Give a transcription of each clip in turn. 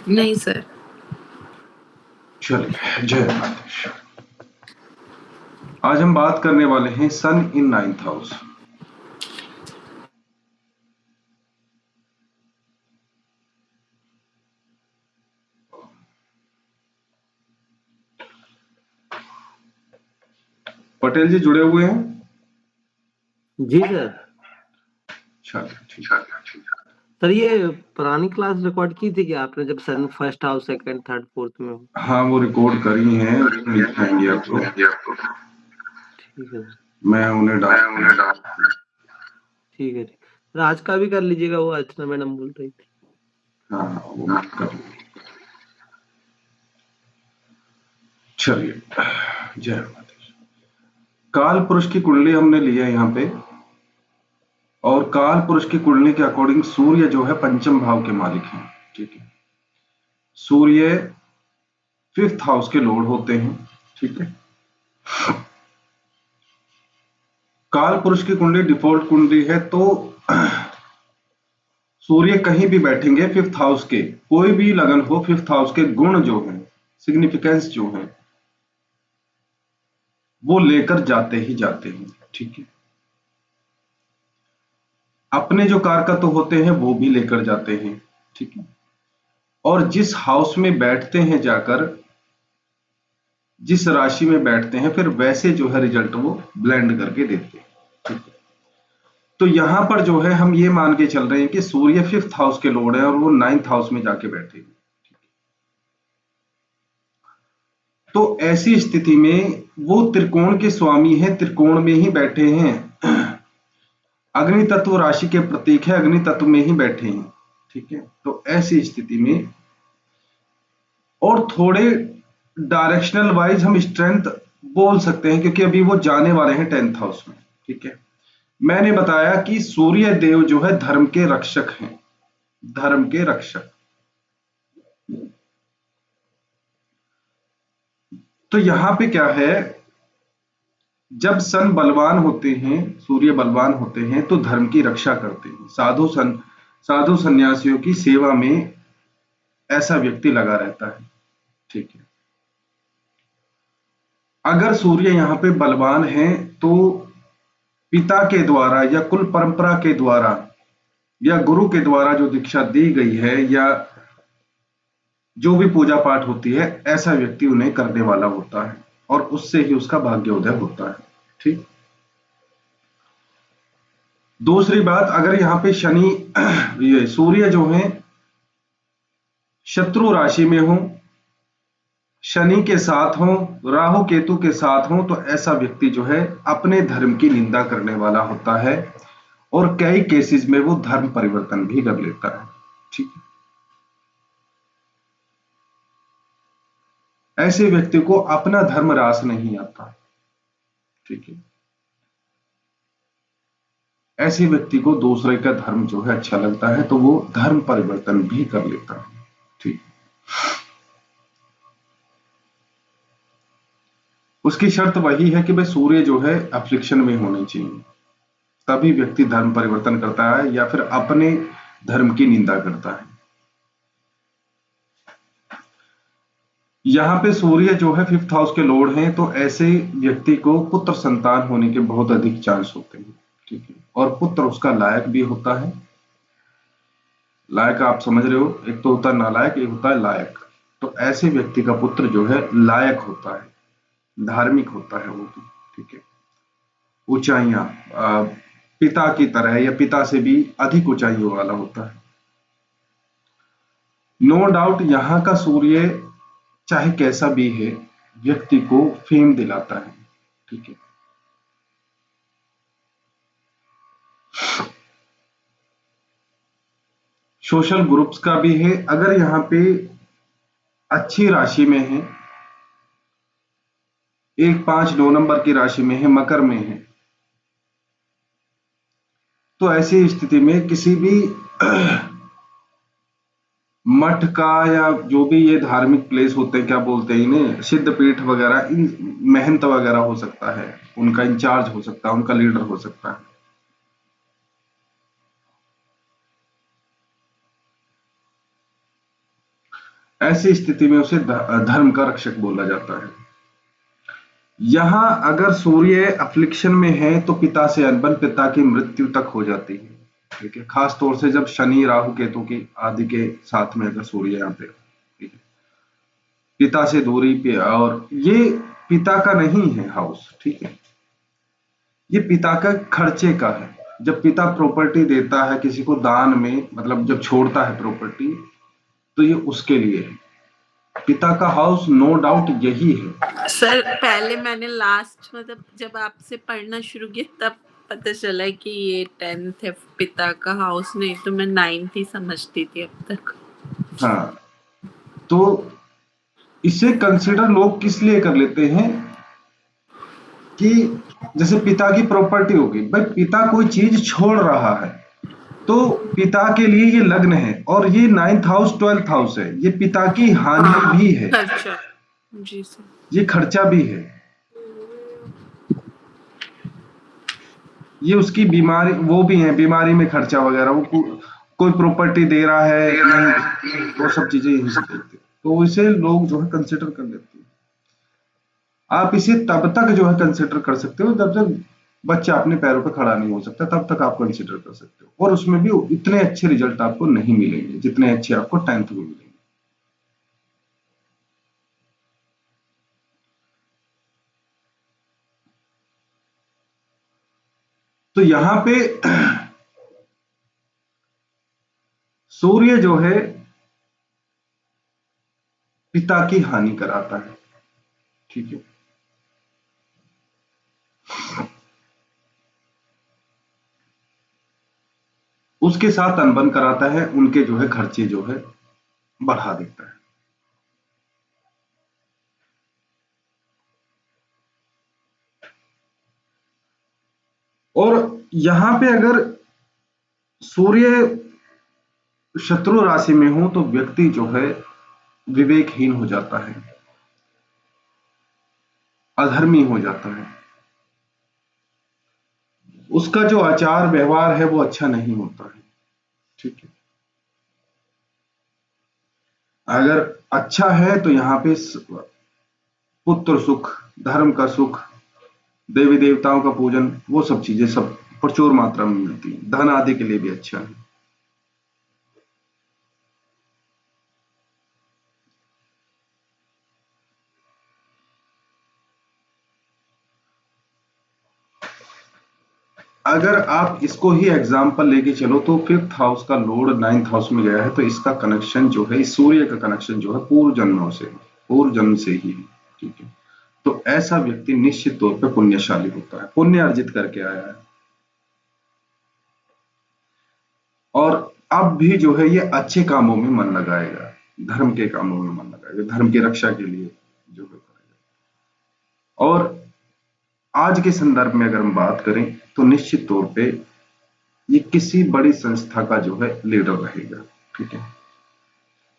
नहीं सर। चलिए, जय माता। आज हम बात करने वाले हैं सन इन 9th हाउस। पटेल जी जुड़े हुए हैं? जी सर। चलिए ठीक। सर ये पुरानी क्लास रिकॉर्ड की थी कि आपने जब sun first house second third fourth में हो? हाँ, वो रिकॉर्ड करी हैं, उसमें दिखाएंगे आपको। ठीक है, मैं उन्हें डाल। ठीक है। सर आज का भी कर लीजिएगा, वो अर्चना मैडम बोल रही थी। हाँ, वो मैं कर लूंगी। चलिए, जय माता। काल पुरुष की कुंडली हमने लिया यहाँ पे, और काल पुरुष की कुंडली के अकॉर्डिंग सूर्य जो है पंचम भाव के मालिक हैं। ठीक है, सूर्य 5th हाउस के लॉर्ड होते हैं। ठीक है, काल पुरुष की कुंडली डिफॉल्ट कुंडली है, तो सूर्य कहीं भी बैठेंगे 5th हाउस के, कोई भी लगन हो, 5th हाउस के गुण जो है, सिग्निफिकेंस जो है, वो लेकर जाते ही जाते हैं। ठीक है, अपने जो कारकत्व होते हैं वो भी लेकर जाते हैं। ठीक है, और जिस हाउस में बैठते हैं जाकर, जिस राशि में बैठते हैं, फिर वैसे जो है रिजल्ट वो ब्लेंड करके देते हैं। ठीक है, तो यहां पर जो है हम ये मान के चल रहे हैं कि सूर्य 5th हाउस के लॉर्ड है और वो 9th हाउस में जाके बैठे हैं। तो ऐसी स्थिति में वो त्रिकोण के स्वामी हैं, त्रिकोण में ही बैठे हैं, अग्नि तत्व राशि के प्रतीक है, अग्नि तत्व में ही बैठे हैं। ठीक है, तो ऐसी स्थिति में और थोड़े डायरेक्शनल वाइज हम स्ट्रेंथ बोल सकते हैं, क्योंकि अभी वो जाने वाले हैं 10th हाउस में। ठीक है, मैंने बताया कि सूर्य देव जो है धर्म के रक्षक हैं, धर्म के रक्षक। तो यहां पे क्या है, जब सन बलवान होते हैं, सूर्य बलवान होते हैं, तो धर्म की रक्षा करते हैं, साधु सन्यासियों की सेवा में ऐसा व्यक्ति लगा रहता है। ठीक है, अगर सूर्य यहाँ पे बलवान है, तो पिता के द्वारा या कुल परंपरा के द्वारा या गुरु के द्वारा जो दीक्षा दी गई है, या जो भी पूजा पाठ होती है, ऐसा व्यक्ति उन्हें करने वाला होता है, और उससे ही उसका भाग्योदय होता है। ठीक, दूसरी बात, अगर यहाँ पे शनि ये सूर्य जो है शत्रु राशि में हो, शनि के साथ हो, राहु केतु के साथ हो, तो ऐसा व्यक्ति जो है अपने धर्म की निंदा करने वाला होता है, और कई केसेस में वो धर्म परिवर्तन भी कर लेता है। ठीक है, ऐसे व्यक्ति को अपना धर्म रास नहीं आता। ठीक है, ऐसे व्यक्ति को दूसरे का धर्म जो है अच्छा लगता है, तो वो धर्म परिवर्तन भी कर लेता है। ठीक, उसकी शर्त वही है कि भाई सूर्य जो है अफ्लिक्शन में होने चाहिए, तभी व्यक्ति धर्म परिवर्तन करता है या फिर अपने धर्म की निंदा करता है। यहाँ पे सूर्य जो है 5th हाउस के लॉर्ड हैं, तो ऐसे व्यक्ति को पुत्र संतान होने के बहुत अधिक चांस होते हैं। ठीक है, और पुत्र उसका लायक भी होता है। लायक आप समझ रहे हो, एक तो होता है नालायक, एक होता है लायक। तो ऐसे व्यक्ति का पुत्र जो है लायक होता है, धार्मिक होता है वो भी। ठीक है, ऊंचाइयां पिता की तरह या पिता से भी अधिक ऊंचाइयों वाला होता है। नो डाउट यहाँ का सूर्य चाहे कैसा भी है, व्यक्ति को फेम दिलाता है। ठीक है, सोशल ग्रुप्स का भी है। अगर यहाँ पे अच्छी राशि में है, 1 5 9 नंबर की राशि में है, मकर में है, तो ऐसी स्थिति में किसी भी मठ का या जो भी ये धार्मिक प्लेस होते हैं, क्या बोलते हैं इन्हें, सिद्धपीठ वगैरह, इन महंत वगैरह हो सकता है, उनका इंचार्ज हो सकता है, उनका लीडर हो सकता है। ऐसी स्थिति में उसे धर्म का रक्षक बोला जाता है। यहां अगर सूर्य अफ्लिक्शन में है तो पिता से अनबन, पिता की मृत्यु तक हो जाती है। ठीक है, खास तौर से जब शनि राहु केतु की आदि के साथ में अगर सूर्य यहाँ पे, ठीक है, पिता से दूरी पे, और ये पिता का नहीं है हाउस, ठीक है, ये पिता का खर्चे का है। जब पिता प्रॉपर्टी देता है किसी को दान में, मतलब जब छोड़ता है प्रॉपर्टी, तो ये उसके लिए है। पिता का हाउस नो डाउट यही है। सर पहले मैंने लास्ट मतलब जब आपसे पढ़ना शुरू किया तब पता चला कि ये 10th है पिता का हाउस, नहीं तो मैं 9th ही समझती थी अब तक। हाँ, तो इसे कंसिडर लोग किस लिए कर लेते हैं कि जैसे पिता की प्रॉपर्टी होगी, भाई पिता कोई चीज छोड़ रहा है तो पिता के लिए ये लग्न है, और ये 9th हाउस 12th हाउस है, ये पिता की हानि भी है, अच्छा जी सर, ये खर्चा भी है, ये उसकी बीमारी, वो भी है बीमारी में खर्चा वगैरह, वो कोई प्रॉपर्टी दे रहा है नहीं, वो सब चीजें यहीं से देखते हैं। तो इसे लोग जो है कंसिडर कर लेते हैं। आप इसे तब तक जो है कंसिडर कर सकते हो जब तक बच्चा अपने पैरों पर खड़ा नहीं हो सकता, तब तक आप कंसिडर कर सकते हो, और उसमें भी इतने अच्छे रिजल्ट आपको नहीं मिलेंगे जितने अच्छे आपको 10th में मिलेंगे। तो यहां पे सूर्य जो है पिता की हानि कराता है, ठीक है, उसके साथ अनबन कराता है, उनके जो है खर्चे जो है बढ़ा देता है। और यहां पे अगर सूर्य शत्रु राशि में हो तो व्यक्ति जो है विवेकहीन हो जाता है, अधर्मी हो जाता है, उसका जो आचार व्यवहार है वो अच्छा नहीं होता है, ठीक है। अगर अच्छा है तो यहाँ पे पुत्र सुख, धर्म का सुख, देवी देवताओं का पूजन, वो सब चीजें सब प्रचुर मात्रा में मिलती है, धन आदि के लिए भी अच्छा है। अगर आप इसको ही एग्जाम्पल लेके चलो तो 5th हाउस का लॉर्ड 9th हाउस में गया है, तो इसका कनेक्शन जो है, इस सूर्य का कनेक्शन जो है पूर्व जन्मों से, पूर्व जन्म से ही है, ठीक है। तो ऐसा व्यक्ति निश्चित तौर पे पुण्यशाली होता है, पुण्य अर्जित करके आया है, और अब भी जो है ये अच्छे कामों में मन लगाएगा, धर्म के कामों में मन लगाएगा, धर्म की रक्षा के लिए जो है करेगा। और आज के संदर्भ में अगर हम बात करें तो निश्चित तौर पे ये किसी बड़ी संस्था का जो है लीडर रहेगा, ठीक है,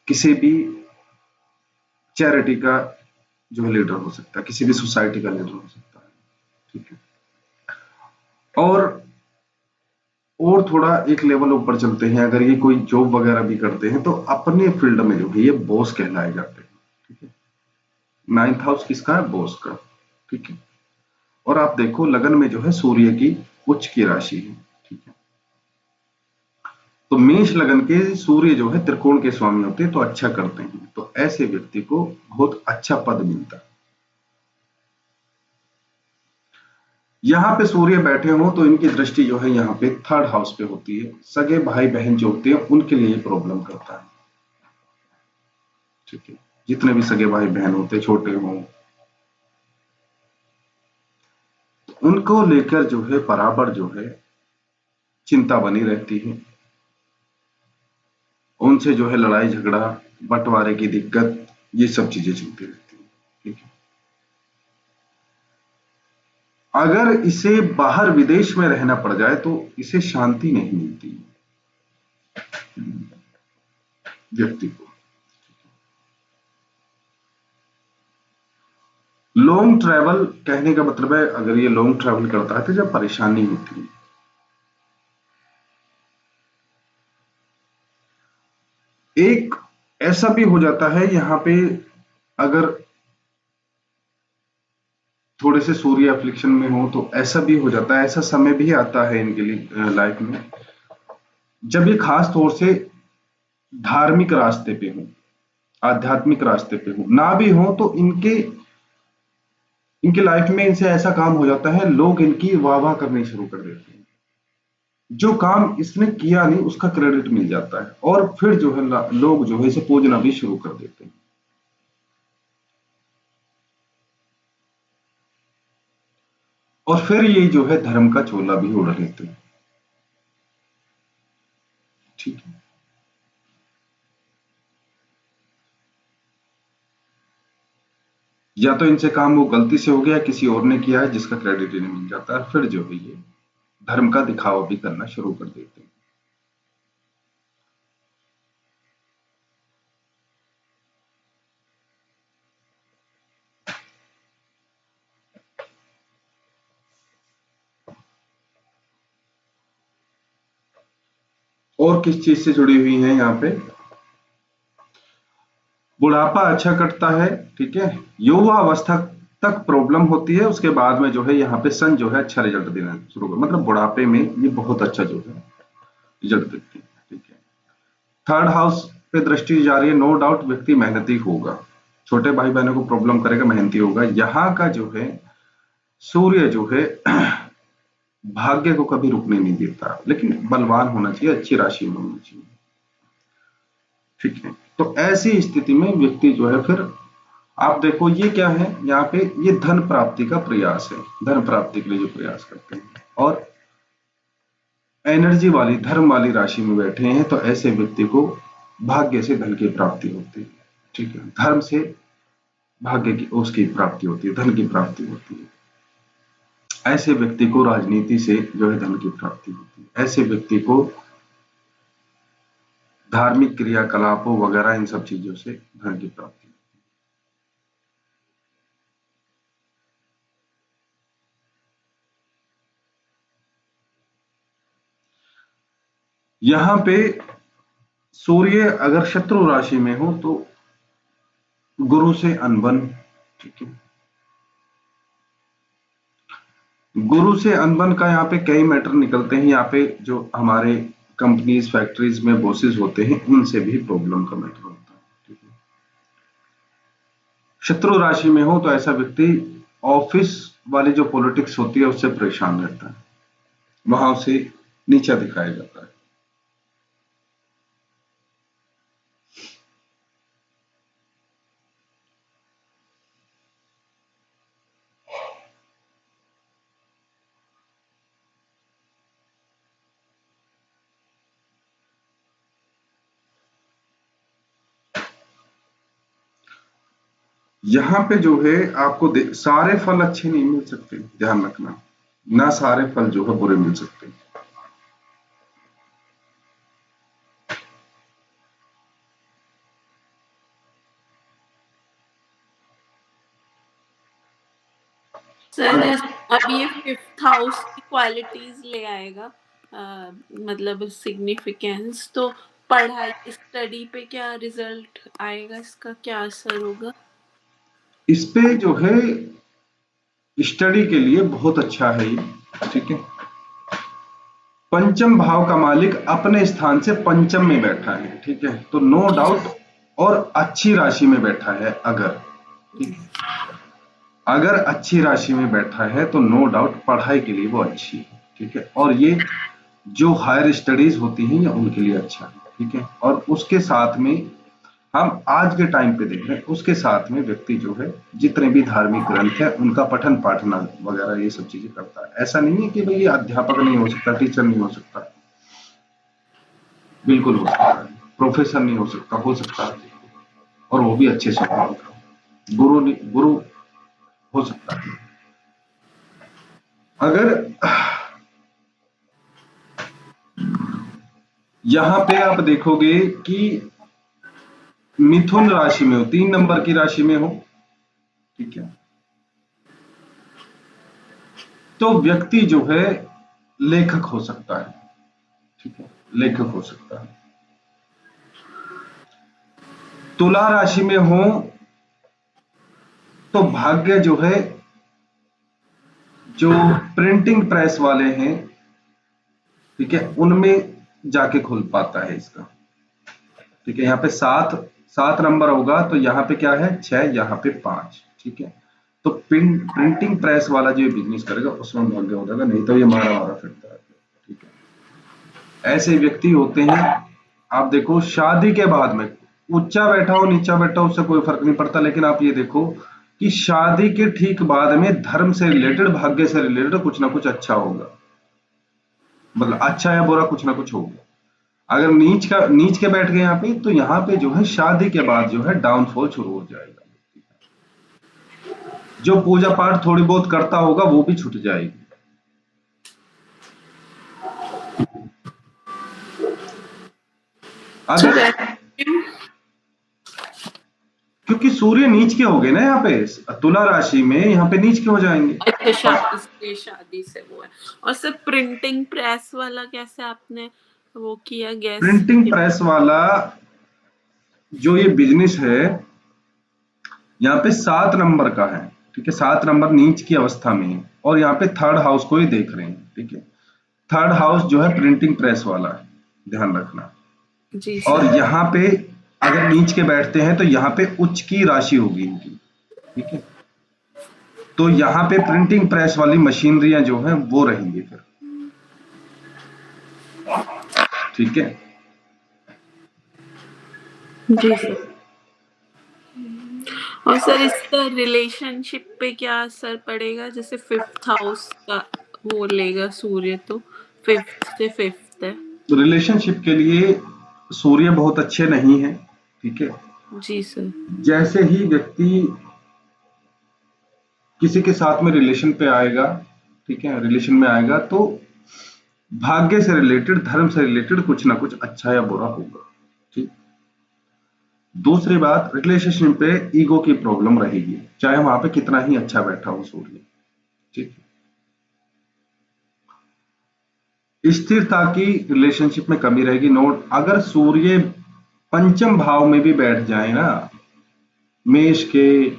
किसी भी चैरिटी का जो है लीडर हो सकता है, किसी भी सोसाइटी का लीडर हो सकता है, ठीक है। और थोड़ा एक लेवल ऊपर चलते हैं, अगर ये कोई जॉब वगैरह भी करते हैं तो अपने फील्ड में जो है ये बॉस कहलाए जाते हैं, ठीक है। 9th हाउस किसका है? बॉस का, ठीक है। और आप देखो लगन में जो है सूर्य की उच्च की राशि है, ठीक है। तो मेष लगन के सूर्य जो है त्रिकोण के स्वामी होते हैं, तो अच्छा करते हैं, तो ऐसे व्यक्ति को बहुत अच्छा पद मिलता है। यहाँ पे सूर्य बैठे हो तो इनकी दृष्टि जो है यहाँ पे 3rd हाउस पे होती है, सगे भाई बहन जो होते हैं उनके लिए प्रॉब्लम करता है, ठीक है। जितने भी सगे भाई बहन होते छोटे हों, उनको लेकर जो है बराबर जो है चिंता बनी रहती है, उनसे जो है लड़ाई झगड़ा, बंटवारे की दिक्कत, ये सब चीजें चलती रहती है, ठीक है। अगर इसे बाहर विदेश में रहना पड़ जाए तो इसे शांति नहीं मिलती व्यक्ति को। लॉन्ग ट्रैवल कहने का मतलब है, अगर ये लॉन्ग ट्रैवल करता है तो जब परेशानी होती है, एक ऐसा भी हो जाता है यहाँ पे, अगर थोड़े से सूर्य अफ्लिक्शन में हो तो ऐसा भी हो जाता है, ऐसा समय भी आता है इनके लिए लाइफ में, जब ये खास तौर से धार्मिक रास्ते पे हो, आध्यात्मिक रास्ते पे हो, ना भी हो तो इनके इनके लाइफ में इनसे ऐसा काम हो जाता है, लोग इनकी वाह वाह करनी शुरू कर देते हैं। जो काम इसने किया नहीं उसका क्रेडिट मिल जाता है, और फिर जो है लोग जो है इसे पूजना भी शुरू कर देते हैं। और फिर ये जो है धर्म का चोला भी ओढ़ लेते हैं। ठीक है। या तो इनसे काम वो गलती से हो गया, किसी और ने किया है जिसका क्रेडिट इन्हें मिल जाता है, फिर जो है ये धर्म का दिखावा भी करना शुरू कर देते हैं। और किस चीज से जुड़ी हुई है यहाँ पे, बुढ़ापा अच्छा कटता है, ठीक है, युवा अवस्था तक प्रॉब्लम होती है, उसके बाद में जो है यहाँ पे सन जो है अच्छा रिजल्ट देना शुरू कर, मतलब बुढ़ापे में ये बहुत अच्छा जो है रिजल्ट देती है। ठीक है। थर्ड हाउस पे दृष्टि जा रही है, नो डाउट व्यक्ति मेहनती होगा, छोटे भाई बहनों को प्रॉब्लम करेगा, मेहनती होगा। यहाँ का जो है सूर्य जो है भाग्य को कभी रुकने नहीं देता, लेकिन बलवान होना चाहिए, अच्छी राशि में होना चाहिए। ठीक है। तो ऐसी स्थिति में व्यक्ति जो है फिर, आप देखो ये क्या है यहाँ पे, ये धन प्राप्ति का प्रयास है, धन प्राप्ति के लिए जो प्रयास करते हैं, और एनर्जी वाली धर्म वाली राशि में बैठे हैं, तो ऐसे व्यक्ति को भाग्य से धन की प्राप्ति होती है। ठीक है। धर्म से भाग्य की उसकी प्राप्ति होती है, धन की प्राप्ति होती है। ऐसे व्यक्ति को राजनीति से जो है धन की प्राप्ति होती है, ऐसे व्यक्ति को धार्मिक क्रियाकलापों वगैरह इन सब चीजों से धन की प्राप्ति। यहां पे सूर्य अगर शत्रु राशि में हो तो गुरु से अनबन। ठीक है। गुरु से अनबन का यहाँ पे कई मैटर निकलते हैं, यहाँ पे जो हमारे कंपनीज फैक्ट्रीज में बॉसेस होते हैं उनसे भी प्रॉब्लम का मैटर होता है। ठीक है। शत्रु राशि में हो तो ऐसा व्यक्ति ऑफिस वाली जो पॉलिटिक्स होती है उससे परेशान रहता है, वहां उसे नीचा दिखाया जाता है। यहाँ पे जो है आपको सारे फल अच्छे नहीं मिल सकते, ध्यान रखना, ना सारे फल जो है बुरे मिल सकते। सर अब ये फिफ्थ हाउस की क्वालिटीज ले आएगा, मतलब सिग्निफिकेंस, तो पढ़ाई स्टडी पे क्या रिजल्ट आएगा, इसका क्या असर होगा? इस पे जो है स्टडी के लिए बहुत अच्छा है ये। ठीक है। पंचम भाव का मालिक अपने स्थान से पंचम में बैठा है। ठीक है। तो नो डाउट, और अच्छी राशि में बैठा है अगर, ठीक है, अगर अच्छी राशि में बैठा है तो नो डाउट पढ़ाई के लिए वो अच्छी है। ठीक है। और ये जो हायर स्टडीज होती हैं या उनके लिए अच्छा है। ठीक है। और उसके साथ में हम आज के टाइम पे देख रहे हैं, उसके साथ में व्यक्ति जो है जितने भी धार्मिक ग्रंथ है उनका पठन पाठन वगैरह ये सब चीजें करता है। ऐसा नहीं है कि भाई ये अध्यापक नहीं हो सकता, टीचर नहीं हो सकता, बिल्कुल हो सकता है, प्रोफेसर नहीं हो सकता, हो सकता है, और वो भी अच्छे स्वभाव का, गुरु हो सकता है। अगर यहां पे आप देखोगे कि मिथुन राशि में हो, 3 नंबर की राशि में हो, ठीक है, तो व्यक्ति जो है लेखक हो सकता है। ठीक है। लेखक हो सकता है। तुला राशि में हो तो भाग्य जो है, जो प्रिंटिंग प्रेस वाले हैं, ठीक है, उनमें जाके खुल पाता है इसका। ठीक है, यहाँ पे 7 नंबर होगा तो यहाँ पे क्या है 6, यहाँ पे 5। ठीक है, तो प्रिंटिंग प्रेस वाला जो बिजनेस करेगा उसमें भाग्य हो जाएगा, नहीं तो ये मारा मारा फिरता है। ठीक है, ऐसे व्यक्ति होते हैं। आप देखो शादी के बाद में ऊंचा बैठा हो नीचा बैठा हो उससे कोई फर्क नहीं पड़ता, लेकिन आप ये देखो कि शादी के ठीक बाद में धर्म से रिलेटेड, भाग्य से रिलेटेड कुछ ना कुछ अच्छा होगा, मतलब अच्छा या बुरा कुछ ना कुछ होगा। अगर नीच के बैठ गए यहाँ पे, तो यहाँ पे जो है शादी के बाद जो है डाउनफॉल शुरू हो जाएगा। जो पूजा पाठ थोड़ी बहुत करता होगा वो भी छूट जाएगी। So अगर that क्योंकि सूर्य नीच के हो गए ना यहाँ पे तुला राशि में, यहाँ पे नीच के हो जाएंगे। अच्छा, इसलिए शादी से वो है। और सर प्रिंटिंग प्रेस वाला कैसे आपने वो किया गैस? प्रिंटिंग प्रेस वाला जो ये बिजनेस है, यहाँ पे 7 नंबर का है। ठीक है, 7 नंबर नीच की अवस्था में है और यहाँ पे 3rd हाउस को ही देख रहे हैं। ठीक है, 3rd हाउस जो है प्रिंटिंग प्रेस वाला है, ध्यान रखना। जी और सर। यहाँ पे अगर नीच के बैठते हैं तो यहाँ पे उच्च की राशि होगी इनकी। ठीक है, तो यहाँ पे प्रिंटिंग प्रेस वाली मशीनरियां जो हैं वो रहेंगी फिर। ठीक है, जी सर। और सर इसका रिलेशनशिप पे क्या असर पड़ेगा? जैसे 5th हाउस का वो लेगा सूर्य, तो 5th से 5th है। तो रिलेशनशिप के लिए सूर्य बहुत अच्छे नहीं है। ठीक है, जी सर। जैसे ही व्यक्ति किसी के साथ में रिलेशन पे आएगा, ठीक है, रिलेशन में आएगा तो भाग्य से रिलेटेड, धर्म से रिलेटेड कुछ ना कुछ अच्छा या बुरा होगा। ठीक, दूसरी बात, रिलेशनशिप पे ईगो की प्रॉब्लम रहेगी, चाहे वहां पे कितना ही अच्छा बैठा हो सूर्य। ठीक, स्थिरता की रिलेशनशिप में कमी रहेगी। नोट, अगर सूर्य पंचम भाव में भी बैठ जाए ना, मेष के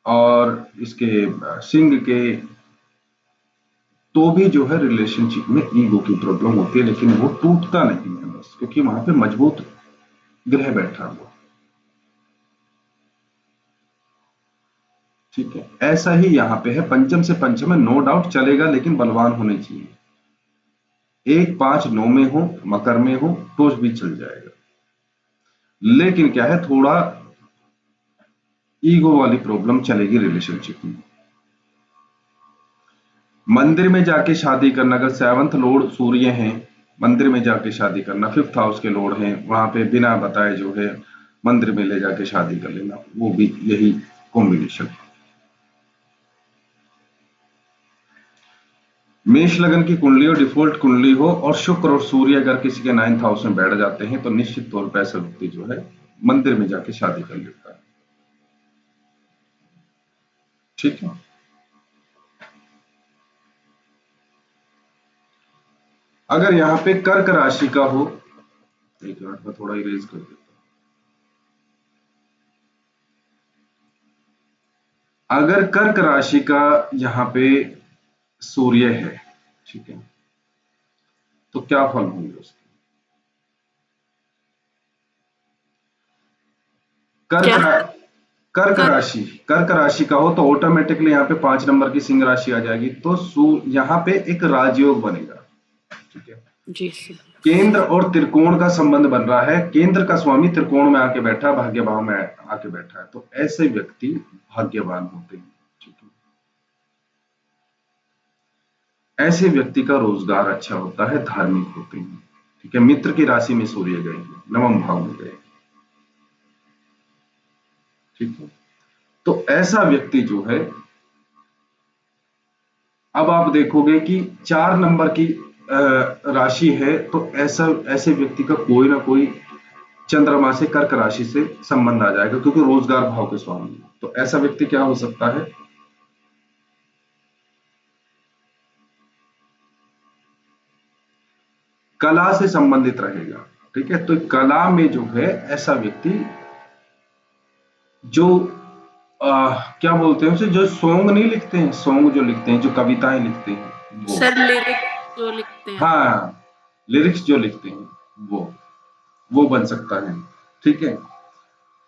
और इसके सिंह के, तो भी जो है रिलेशनशिप में ईगो की प्रॉब्लम होती है, लेकिन वो टूटता नहीं है बस, क्योंकि वहां पे मजबूत ग्रह बैठा हुआ। ठीक है, ऐसा ही यहाँ पे है, पंचम से पंचम में नो डाउट चलेगा, लेकिन बलवान होने चाहिए। 1, 5, 9 में हो, मकर में हो तो भी चल जाएगा, लेकिन क्या है थोड़ा ईगो वाली प्रॉब्लम चलेगी रिलेशनशिप में। मंदिर में जाके शादी करना, अगर 7th लॉर्ड सूर्य हैं, मंदिर में जाके शादी करना, 5th हाउस के लॉर्ड हैं, वहां पे बिना बताए जो है मंदिर में ले जाके शादी कर लेना, वो भी यही कॉम्बिनेशन। मेष लगन की कुंडली और डिफॉल्ट कुंडली हो और शुक्र और सूर्य अगर किसी के 9th हाउस में बैठ जाते हैं तो निश्चित तौर पर ऐसा व्यक्ति जो है मंदिर में जाके शादी कर लेता है। ठीक है, अगर यहाँ पे कर्क राशि का हो, एक मिनट में थोड़ा इरेज कर देता हूं। अगर कर्क राशि का यहाँ पे सूर्य है, ठीक है, तो क्या फल होंगे उसके? कर्क क्या? रा, कर्क कर राशि, कर्क राशि का हो तो ऑटोमेटिकली यहाँ पे 5 नंबर की सिंह राशि आ जाएगी, तो यहाँ पे एक राजयोग बनेगा। ठीक है, जी सर। केंद्र और त्रिकोण का संबंध बन रहा है, केंद्र का स्वामी त्रिकोण में आके बैठा, भाग्य भाव में आके बैठा है, तो ऐसे व्यक्ति भाग्यवान होते हैं। ठीक है, ऐसे व्यक्ति का रोजगार अच्छा होता है, धार्मिक होते हैं। ठीक है, मित्र की राशि में सूर्य गए, 9वें भाव में गए। ठीक है, तो ऐसा व्यक्ति जो है, अब आप देखोगे कि 4 नंबर की राशि है, तो ऐसे व्यक्ति का कोई ना कोई चंद्रमा से, कर्क राशि से संबंध आ जाएगा, क्योंकि रोजगार भाव के स्वामी है। तो ऐसा व्यक्ति क्या हो सकता है, कला से संबंधित रहेगा। ठीक है। तो कला में जो है ऐसा व्यक्ति जो क्या बोलते हैं उसे, जो सॉन्ग नहीं लिखते हैं, सॉन्ग जो लिखते हैं, जो कविताएं लिखते हैं वो, सर लिरिक्स जो लिखते हैं। हाँ, लिरिक्स जो लिखते हैं वो बन सकता है। ठीक है।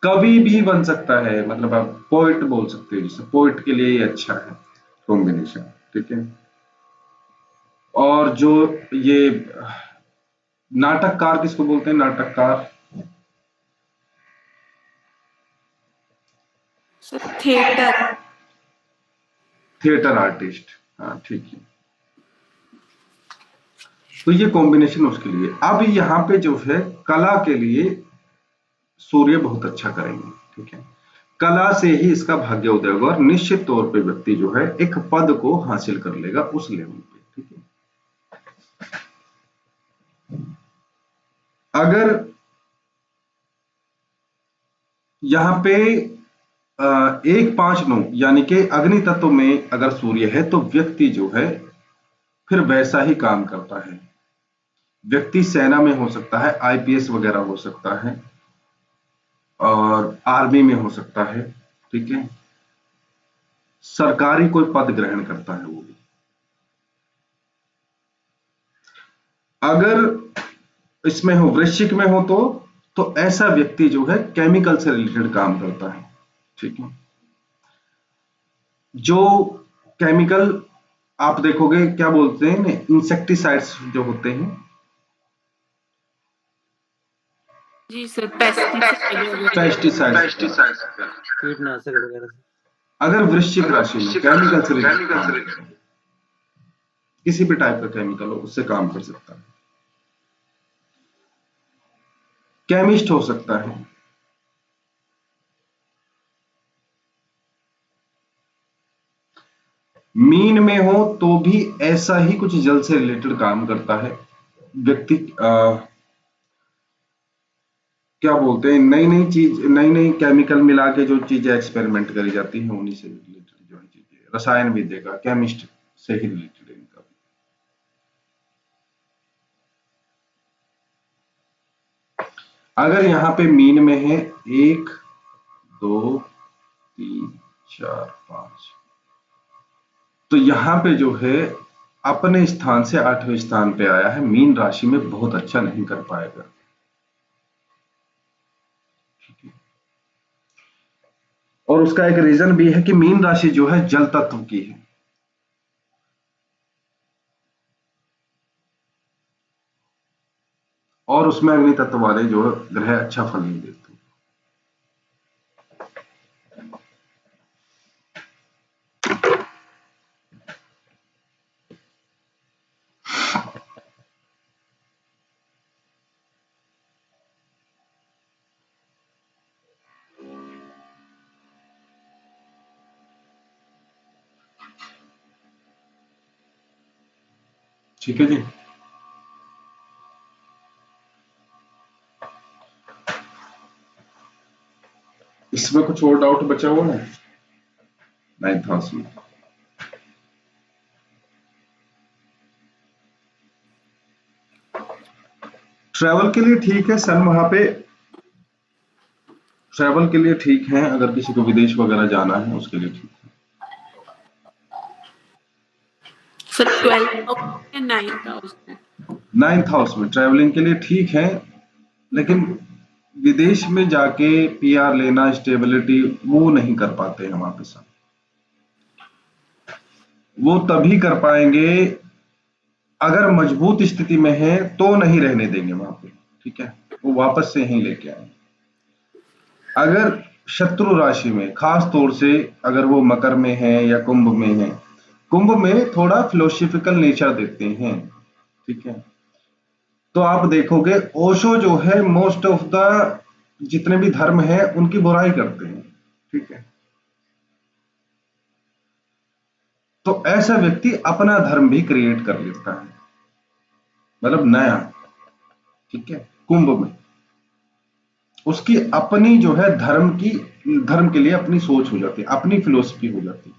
कवि भी बन सकता है, मतलब आप पोइट बोल सकते हो, जैसे पोइट के लिए ये अच्छा है कॉम्बिनेशन। ठीक है। और जो ये नाटककार किसको बोलते हैं, नाटककार? Sir theatre. थिएटर आर्टिस्ट, हाँ ठीक है। तो ये कॉम्बिनेशन उसके लिए। अब यहाँ पे जो है कला के लिए सूर्य बहुत अच्छा करेंगे। ठीक है। कला से ही इसका भाग्य उदय होगा और निश्चित तौर पे व्यक्ति जो है एक पद को हासिल कर लेगा उस लेवल पे। ठीक है। अगर यहाँ पे 1 5 9 यानी कि अग्नि तत्व में अगर सूर्य है तो व्यक्ति जो है फिर वैसा ही काम करता है। व्यक्ति सेना में हो सकता है, आईपीएस वगैरह हो सकता है, और आर्मी में हो सकता है। ठीक है। सरकारी कोई पद ग्रहण करता है वो भी। अगर इसमें हो, वृश्चिक में हो, तो ऐसा व्यक्ति जो है केमिकल से रिलेटेड काम करता है। ठीक है। जो केमिकल आप देखोगे, क्या बोलते हैं, इंसेक्टिसाइड्स जो होते हैं, जी सर, पेस्टिसाइड वगैरह। पेस्टिसाइड्स, कीटनाशक वगैरह से। अगर वृश्चिक राशि में केमिकल से रिलेटेड काम करता है, किसी भी टाइप का केमिकल हो उससे काम कर सकता है। केमिस्ट हो सकता है। मीन में हो तो भी ऐसा ही कुछ जल से रिलेटेड काम करता है व्यक्ति। क्या बोलते हैं, नई नई चीज, नई नई केमिकल मिला के जो चीजें एक्सपेरिमेंट करी जाती हैं उन्हीं से रिलेटेड जो है चीजें, रसायन विद्या का, केमिस्ट से ही रिलेटेड इनका। अगर यहाँ पे मीन में है 1 2 3 4 5, तो यहाँ पे जो है अपने स्थान से 8वें स्थान पे आया है, मीन राशि में बहुत अच्छा नहीं कर पाएगा। और उसका एक रीजन भी है कि मीन राशि जो है जल तत्व की है, और उसमें अग्नि तत्व वाले जो ग्रह अच्छा फल नहीं देते। ठीक है जी। इसमें कुछ और डाउट बचा हुआ है? 9th हाउस में ट्रैवल के लिए ठीक है सन, वहां पे ट्रैवल के लिए ठीक है, अगर किसी को विदेश वगैरह जाना है उसके लिए ठीक है। सर 12th हाउस या 9th हाउस में? 9th हाउस में ट्रैवलिंग के लिए ठीक है, लेकिन विदेश में जाके पीआर लेना, स्टेबिलिटी वो नहीं कर पाते हैं वहां पे सब। वो तभी कर पाएंगे अगर मजबूत स्थिति में है, तो नहीं रहने देंगे वहां पे। ठीक है। वो वापस से यहीं लेके आएंगे। अगर शत्रु राशि में, खास तौर से अगर वो मकर में है या कुंभ में है, कुंभ में थोड़ा फिलोसफिकल नेचर देते हैं। ठीक है। तो आप देखोगे ओशो जो है मोस्ट ऑफ द जितने भी धर्म है उनकी बुराई करते हैं। ठीक है। तो ऐसा व्यक्ति अपना धर्म भी क्रिएट कर लेता है, मतलब नया। ठीक है। कुंभ में उसकी अपनी जो है धर्म के लिए अपनी सोच हो जाती है, अपनी फिलोसफी हो जाती है।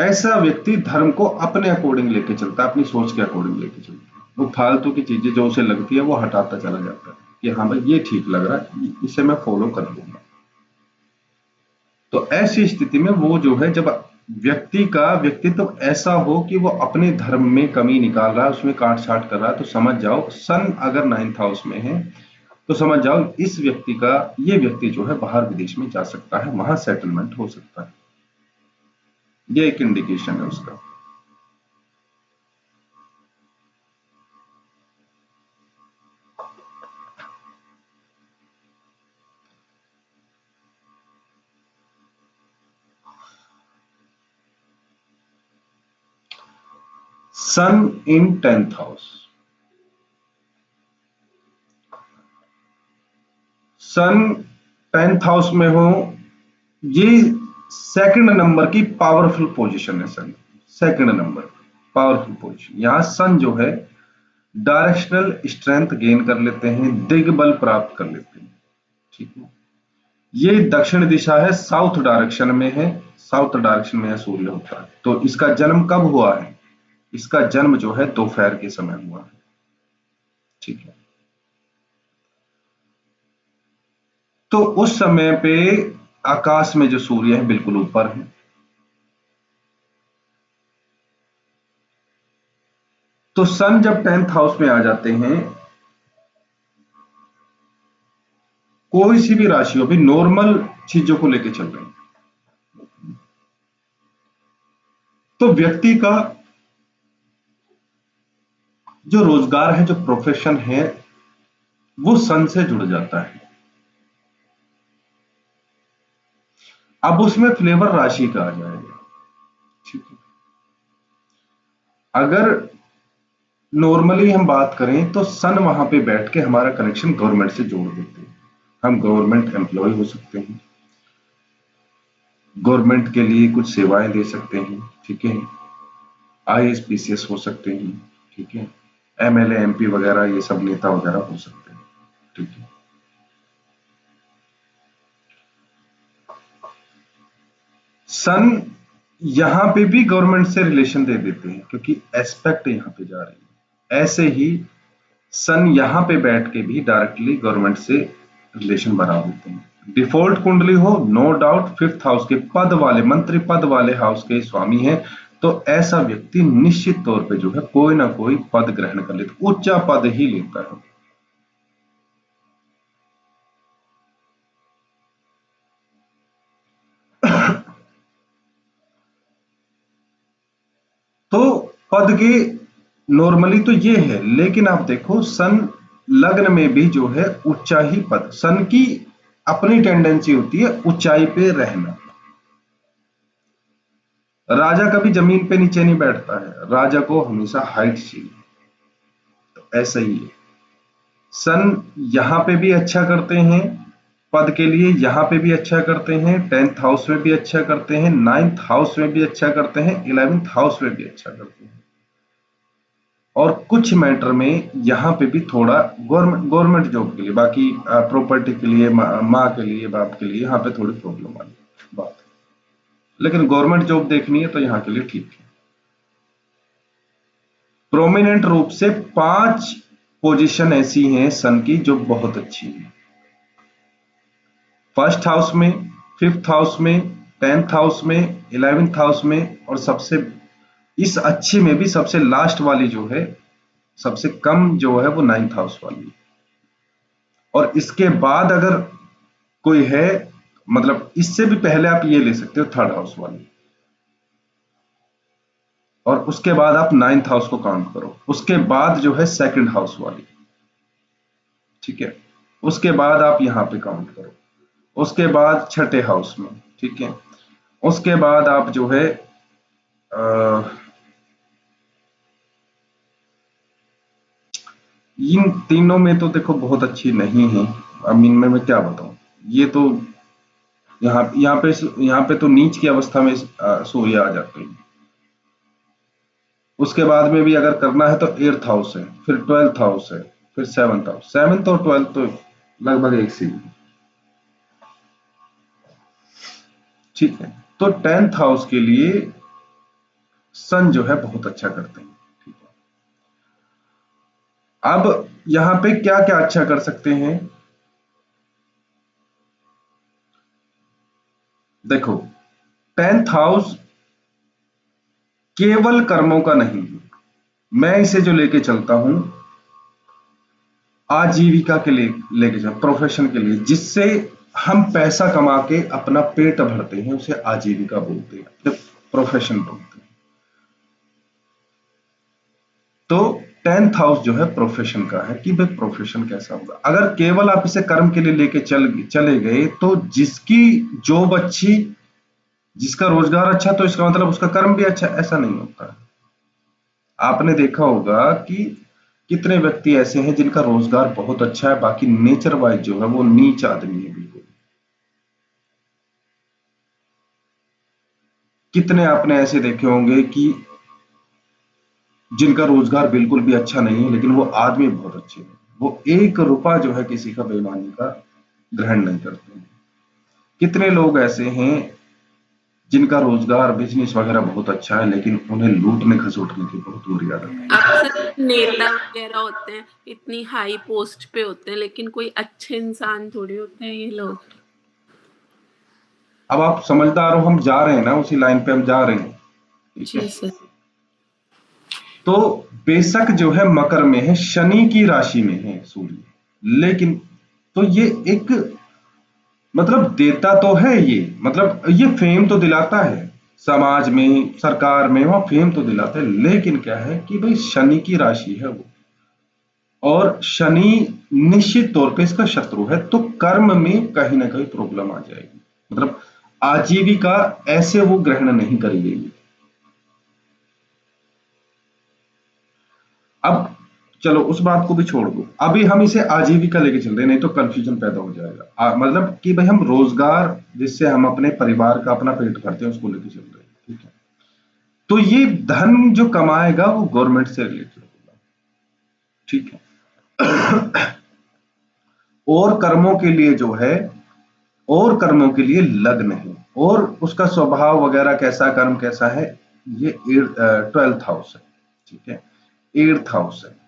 ऐसा व्यक्ति धर्म को अपने अकॉर्डिंग लेके चलता है, अपनी सोच के अकॉर्डिंग लेके चलता है। वो फालतू की चीजें जो उसे लगती है वो हटाता चला जाता है कि हाँ भाई ये ठीक लग रहा है, इसे मैं फॉलो कर लूंगा। तो ऐसी स्थिति में वो जो है, जब व्यक्ति का व्यक्तित्व ऐसा हो कि वो अपने धर्म में कमी निकाल रहा है, उसमें काट छाट कर रहा है, तो समझ जाओ सन अगर 9th हाउस में है तो समझ जाओ इस व्यक्ति का, ये व्यक्ति जो है बाहर विदेश में जा सकता है, वहां सेटलमेंट हो सकता है। ये एक इंडिकेशन है उसका। सन इन 10th हाउस, सन 10th हाउस में हो, ये सेकंड नंबर की पावरफुल पोजीशन है। सन सेकंड नंबर पावरफुल पोजीशन, यहां सन जो है डायरेक्शनल स्ट्रेंथ गेन कर लेते हैं, दिग्बल प्राप्त कर लेते हैं। ठीक है, ये दक्षिण दिशा है, साउथ डायरेक्शन में है, साउथ डायरेक्शन में सूर्य होता है। तो इसका जन्म कब हुआ है? इसका जन्म जो है दोपहर के समय हुआ है। ठीक है, तो उस समय पे आकाश में जो सूर्य है बिल्कुल ऊपर है। तो सन जब 10th हाउस में आ जाते हैं, कोई सी भी राशि हो, भी नॉर्मल चीजों को लेके चल रहे हैं, तो व्यक्ति का जो रोजगार है, जो प्रोफेशन है, वो सन से जुड़ जाता है। अब उसमें फ्लेवर राशि का आ जाएगा। ठीक है, अगर नॉर्मली हम बात करें तो सन वहां पे बैठ के हमारा कनेक्शन गवर्नमेंट से जोड़ देते हैं। हम गवर्नमेंट एम्प्लॉय हो सकते हैं, गवर्नमेंट के लिए कुछ सेवाएं दे सकते हैं। ठीक है, आईएएस पीसीएस हो सकते हैं। ठीक है, एमएलए एमपी वगैरह, ये सब नेता वगैरह हो सकते हैं। ठीक है, सन यहां पे भी गवर्नमेंट से रिलेशन दे देते हैं, क्योंकि एस्पेक्ट यहां पे जा रही है। ऐसे ही सन यहां पे बैठ के भी डायरेक्टली गवर्नमेंट से रिलेशन बना देते हैं। डिफॉल्ट कुंडली हो, नो डाउट 5th हाउस के पद वाले, मंत्री पद वाले हाउस के स्वामी है, तो ऐसा व्यक्ति निश्चित तौर पे जो है कोई ना कोई पद ग्रहण कर लेता, ऊंचा पद ही लेता है। तो पद के नॉर्मली तो ये है, लेकिन आप देखो सन लग्न में भी जो है ऊंचा ही पद, सन की अपनी टेंडेंसी होती है ऊंचाई पे रहना। राजा कभी जमीन पे नीचे नहीं बैठता है, राजा को हमेशा हाइट चाहिए। तो ऐसा ही है, सन यहां पे भी अच्छा करते हैं पद के लिए, यहां पे भी अच्छा करते हैं, 10th हाउस में भी अच्छा करते हैं, 9th हाउस में भी अच्छा करते हैं, 11th हाउस में भी अच्छा करते हैं। और कुछ मैटर में यहाँ पे भी थोड़ा गवर्नमेंट जॉब के लिए, बाकी प्रॉपर्टी के लिए, माँ के लिए, बाप के लिए, यहाँ पे थोड़ी प्रॉब्लम वाली बात है। लेकिन गवर्नमेंट जॉब देखनी है तो यहाँ के लिए ठीक है। प्रोमिनेंट रूप से 5 पोजीशन ऐसी हैं सन की जो बहुत अच्छी है। 1st हाउस में, 5th हाउस में, 10th हाउस में, 11th हाउस में, और सबसे इस अच्छी में भी सबसे लास्ट वाली जो है, सबसे कम जो है वो 9th हाउस वाली है। और इसके बाद अगर कोई है, मतलब इससे भी पहले आप ये ले सकते हो 3rd हाउस वाली, और उसके बाद आप 9th हाउस को काउंट करो, उसके बाद जो है 2nd हाउस वाली। ठीक है, उसके बाद आप यहां पे काउंट करो, उसके बाद 6ठे हाउस में। ठीक है, उसके बाद आप जो है इन तीनों में तो देखो बहुत अच्छी नहीं है। अब इनमें मैं क्या बताऊं, ये तो यहाँ पे तो नीच की अवस्था में सूर्य आ जाते हैं। उसके बाद में भी अगर करना है तो 8th हाउस है, फिर 12th हाउस है, फिर 7th हाउस। 7th और 12th तो लगभग एक सी है। ठीक है, तो 10th हाउस के लिए सन जो है बहुत अच्छा करते हैं। ठीक है, अब यहां पे क्या क्या अच्छा कर सकते हैं? देखो, 10th हाउस केवल कर्मों का नहीं है, मैं इसे जो लेके चलता हूं आजीविका के लिए लेके चल, प्रोफेशन के लिए, जिससे हम पैसा कमा के अपना पेट भरते हैं, उसे आजीविका बोलते हैं, प्रोफेशन बोलते हैं। तो 10th हाउस जो है प्रोफेशन का है कि भाई प्रोफेशन कैसा होगा। अगर केवल आप इसे कर्म के लिए लेके चले गए तो जिसकी जॉब अच्छी, जिसका रोजगार अच्छा, तो इसका मतलब उसका कर्म भी अच्छा, ऐसा नहीं होता। आपने देखा होगा कि कितने व्यक्ति ऐसे हैं जिनका रोजगार बहुत अच्छा है, बाकी नेचर वाइज जो है वो नीच आदमी है बिल्कुल। कितने आपने ऐसे देखे होंगे कि जिनका रोजगार बिल्कुल भी अच्छा नहीं है, लेकिन वो आदमी बहुत अच्छे हैं, वो 1 रुपया जो है किसी का बेईमानी का ग्रहण नहीं करते हैं। कितने लोग ऐसे हैं जिनका रोजगार बिजनेस वगैरह बहुत अच्छा है, लेकिन उन्हें लूटने खसोटने की बहुत बुरी आदत है। अक्सर नेता वगैरह होते हैं, इतनी हाई पोस्ट पे होते हैं, लेकिन कोई अच्छे इंसान थोड़ी होते हैं ये लोग। अब आप समझदार हो, हम जा रहे हैं ना, उसी लाइन पे हम जा रहे हैं। ठीक है, जी सर। तो बेशक जो है मकर में है, शनि की राशि में है सूर्य, लेकिन तो ये एक मतलब देता तो है, ये मतलब ये फेम तो दिलाता है समाज में, सरकार में, वहां फेम तो दिलाता है, लेकिन क्या है कि भाई शनि की राशि है वो, और शनि निश्चित तौर पे इसका शत्रु है, तो कर्म में कहीं ना कहीं प्रॉब्लम आ जाएगी, मतलब आजीविका ऐसे वो ग्रहण नहीं करेगी। अब चलो उस बात को भी छोड़ दो, अभी हम इसे आजीविका लेके चल रहे हैं, नहीं तो कंफ्यूजन पैदा हो जाएगा। मतलब कि भाई हम रोजगार जिससे हम अपने परिवार का अपना पेट भरते हैं उसको लेके चल रहे हैं। ठीक है, तो ये धन जो कमाएगा वो गवर्नमेंट से रिलेटेड होगा। ठीक है, और कर्मों के लिए जो है, और कर्मों के लिए लग्न है, और उसका स्वभाव वगैरह कैसा, कर्म कैसा है, ये 12th हाउस है। ठीक है, 8th हाउस है,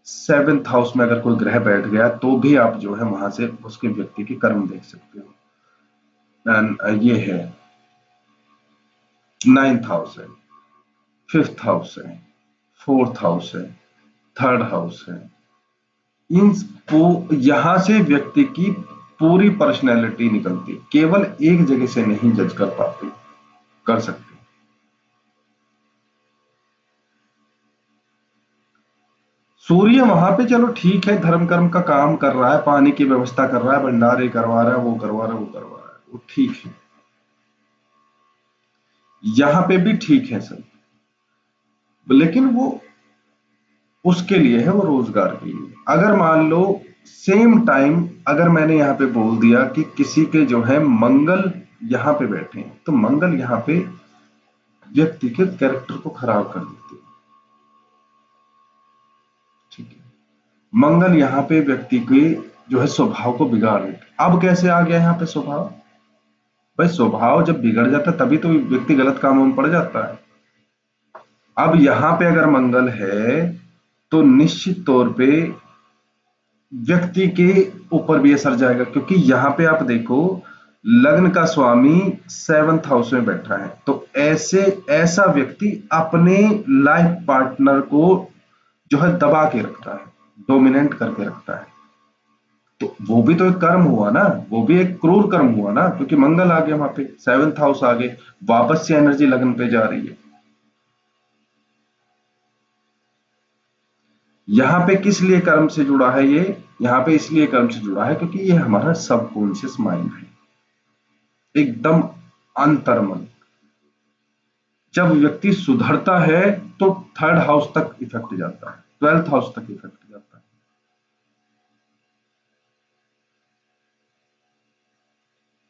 7th हाउस में अगर कोई ग्रह बैठ गया तो भी आप जो है वहां से उसके व्यक्ति के कर्म देख सकते हो। ये है 9th हाउस है, 5th हाउस है, 4th हाउस है, 3rd हाउस है। इन यहां से व्यक्ति की पूरी पर्सनैलिटी निकलती है, केवल एक जगह से नहीं जज कर पाते, कर सकते। सूर्य वहां पे चलो ठीक है, धर्म कर्म का काम कर रहा है, पानी की व्यवस्था कर रहा है, भंडारे करवा रहा है, वो करवा रहा है, वो करवा रहा है, वो ठीक है, यहां पे भी ठीक है सब, लेकिन वो उसके लिए है, वो रोजगार के लिए। अगर मान लो सेम टाइम अगर मैंने यहाँ पे बोल दिया कि किसी के जो है मंगल यहाँ पे बैठे हैं, तो मंगल यहाँ पे व्यक्ति के कैरेक्टर को खराब कर देते हैं। ठीक है, मंगल यहाँ पे व्यक्ति के जो है स्वभाव को बिगाड़ देते। अब कैसे आ गया यहाँ पे स्वभाव? भाई स्वभाव जब बिगड़ जाता है तभी तो व्यक्ति गलत कामों में पड़ जाता है। अब यहां पे अगर मंगल है तो निश्चित तौर पे व्यक्ति के ऊपर भी असर जाएगा, क्योंकि यहां पे आप देखो लग्न का स्वामी 7th हाउस में बैठा है, तो ऐसा व्यक्ति अपने लाइफ पार्टनर को जो है दबा के रखता है, डोमिनेंट करके रखता है, तो वो भी तो एक कर्म हुआ ना, वो भी एक क्रूर कर्म हुआ ना, क्योंकि मंगल आ गया वहां पे, 7th हाउस आ गए, वापस से एनर्जी लग्न पे जा रही है। यहाँ पे किस लिए कर्म से जुड़ा है ये? यहाँ पे इसलिए कर्म से जुड़ा है क्योंकि ये हमारा सबकॉन्शियस माइंड है, एकदम अंतर्मन। जब व्यक्ति सुधरता है तो 3rd हाउस तक इफेक्ट जाता है, 12th हाउस तक इफेक्ट जाता है।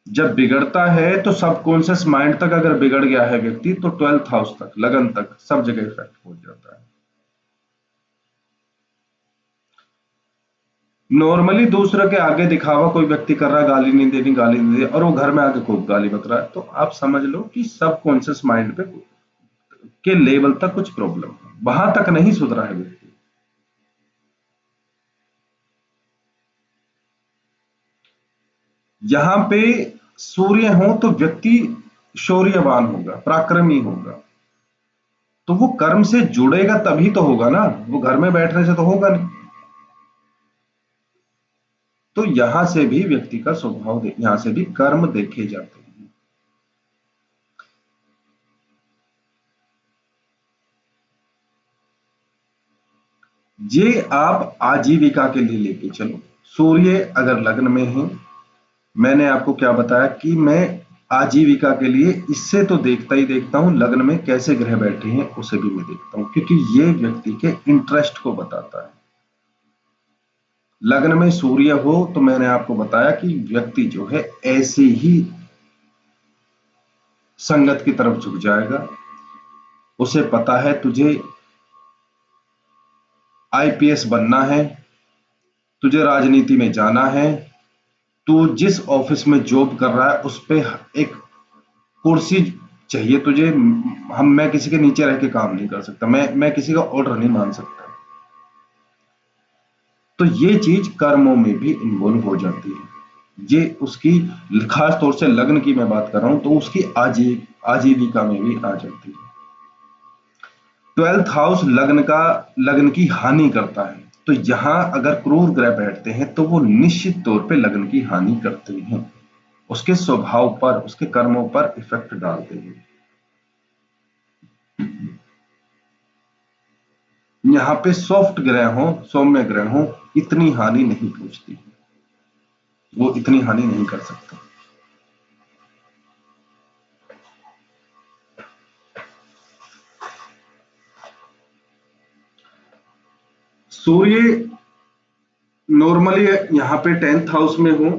जब बिगड़ता है तो सबकॉन्शियस माइंड तक अगर बिगड़ गया है व्यक्ति, तो 12th हाउस तक, लगन तक, सब जगह इफेक्ट हो जाता है। नॉर्मली दूसरे के आगे दिखावा कोई व्यक्ति कर रहा है, गाली नहीं देनी, गाली नहीं दे, और वो घर में आके खूब गाली बक रहा है, तो आप समझ लो कि सबकॉन्शियस माइंड पे के लेवल तक कुछ प्रॉब्लम है, वहां तक नहीं सुधरा है व्यक्ति। यहां पे सूर्य हो तो व्यक्ति शौर्यवान होगा, पराक्रमी होगा, तो वो कर्म से जुड़ेगा तभी तो होगा ना, वो घर में बैठने से तो होगा नहीं। तो यहां से भी व्यक्ति का स्वभाव यहां से भी कर्म देखे जाते हैं। ये आप आजीविका के लिए लेके चलो। सूर्य अगर लग्न में है, मैंने आपको क्या बताया कि मैं आजीविका के लिए इससे तो देखता ही देखता हूं, लग्न में कैसे ग्रह बैठे हैं उसे भी मैं देखता हूं, क्योंकि ये व्यक्ति के इंटरेस्ट को बताता है। लग्न में सूर्य हो तो मैंने आपको बताया कि व्यक्ति जो है ऐसी ही संगत की तरफ झुक जाएगा। उसे पता है तुझे आईपीएस बनना है, तुझे राजनीति में जाना है, तू जिस ऑफिस में जॉब कर रहा है उस पे एक कुर्सी चाहिए तुझे। मैं किसी के नीचे रह के काम नहीं कर सकता, मैं किसी का ऑर्डर नहीं मान सकता। तो ये चीज कर्मों में भी इन्वॉल्व हो जाती है। ये उसकी, खास तौर से लग्न की मैं बात कर रहा हूं, तो उसकी आजीविका में भी आ जाती है। 12th हाउस लग्न की हानि करता है। तो यहां अगर क्रूर ग्रह बैठते हैं तो वो निश्चित तौर पे लग्न की हानि करते हैं, उसके स्वभाव पर, उसके कर्मों पर इफेक्ट डालते हैं। यहाँ पे सॉफ्ट ग्रह हो, सौम्य ग्रह हो, इतनी हानि नहीं पहुंचती, वो इतनी हानि नहीं कर सकते। सूर्य नॉर्मली यहाँ पे 10th हाउस में हो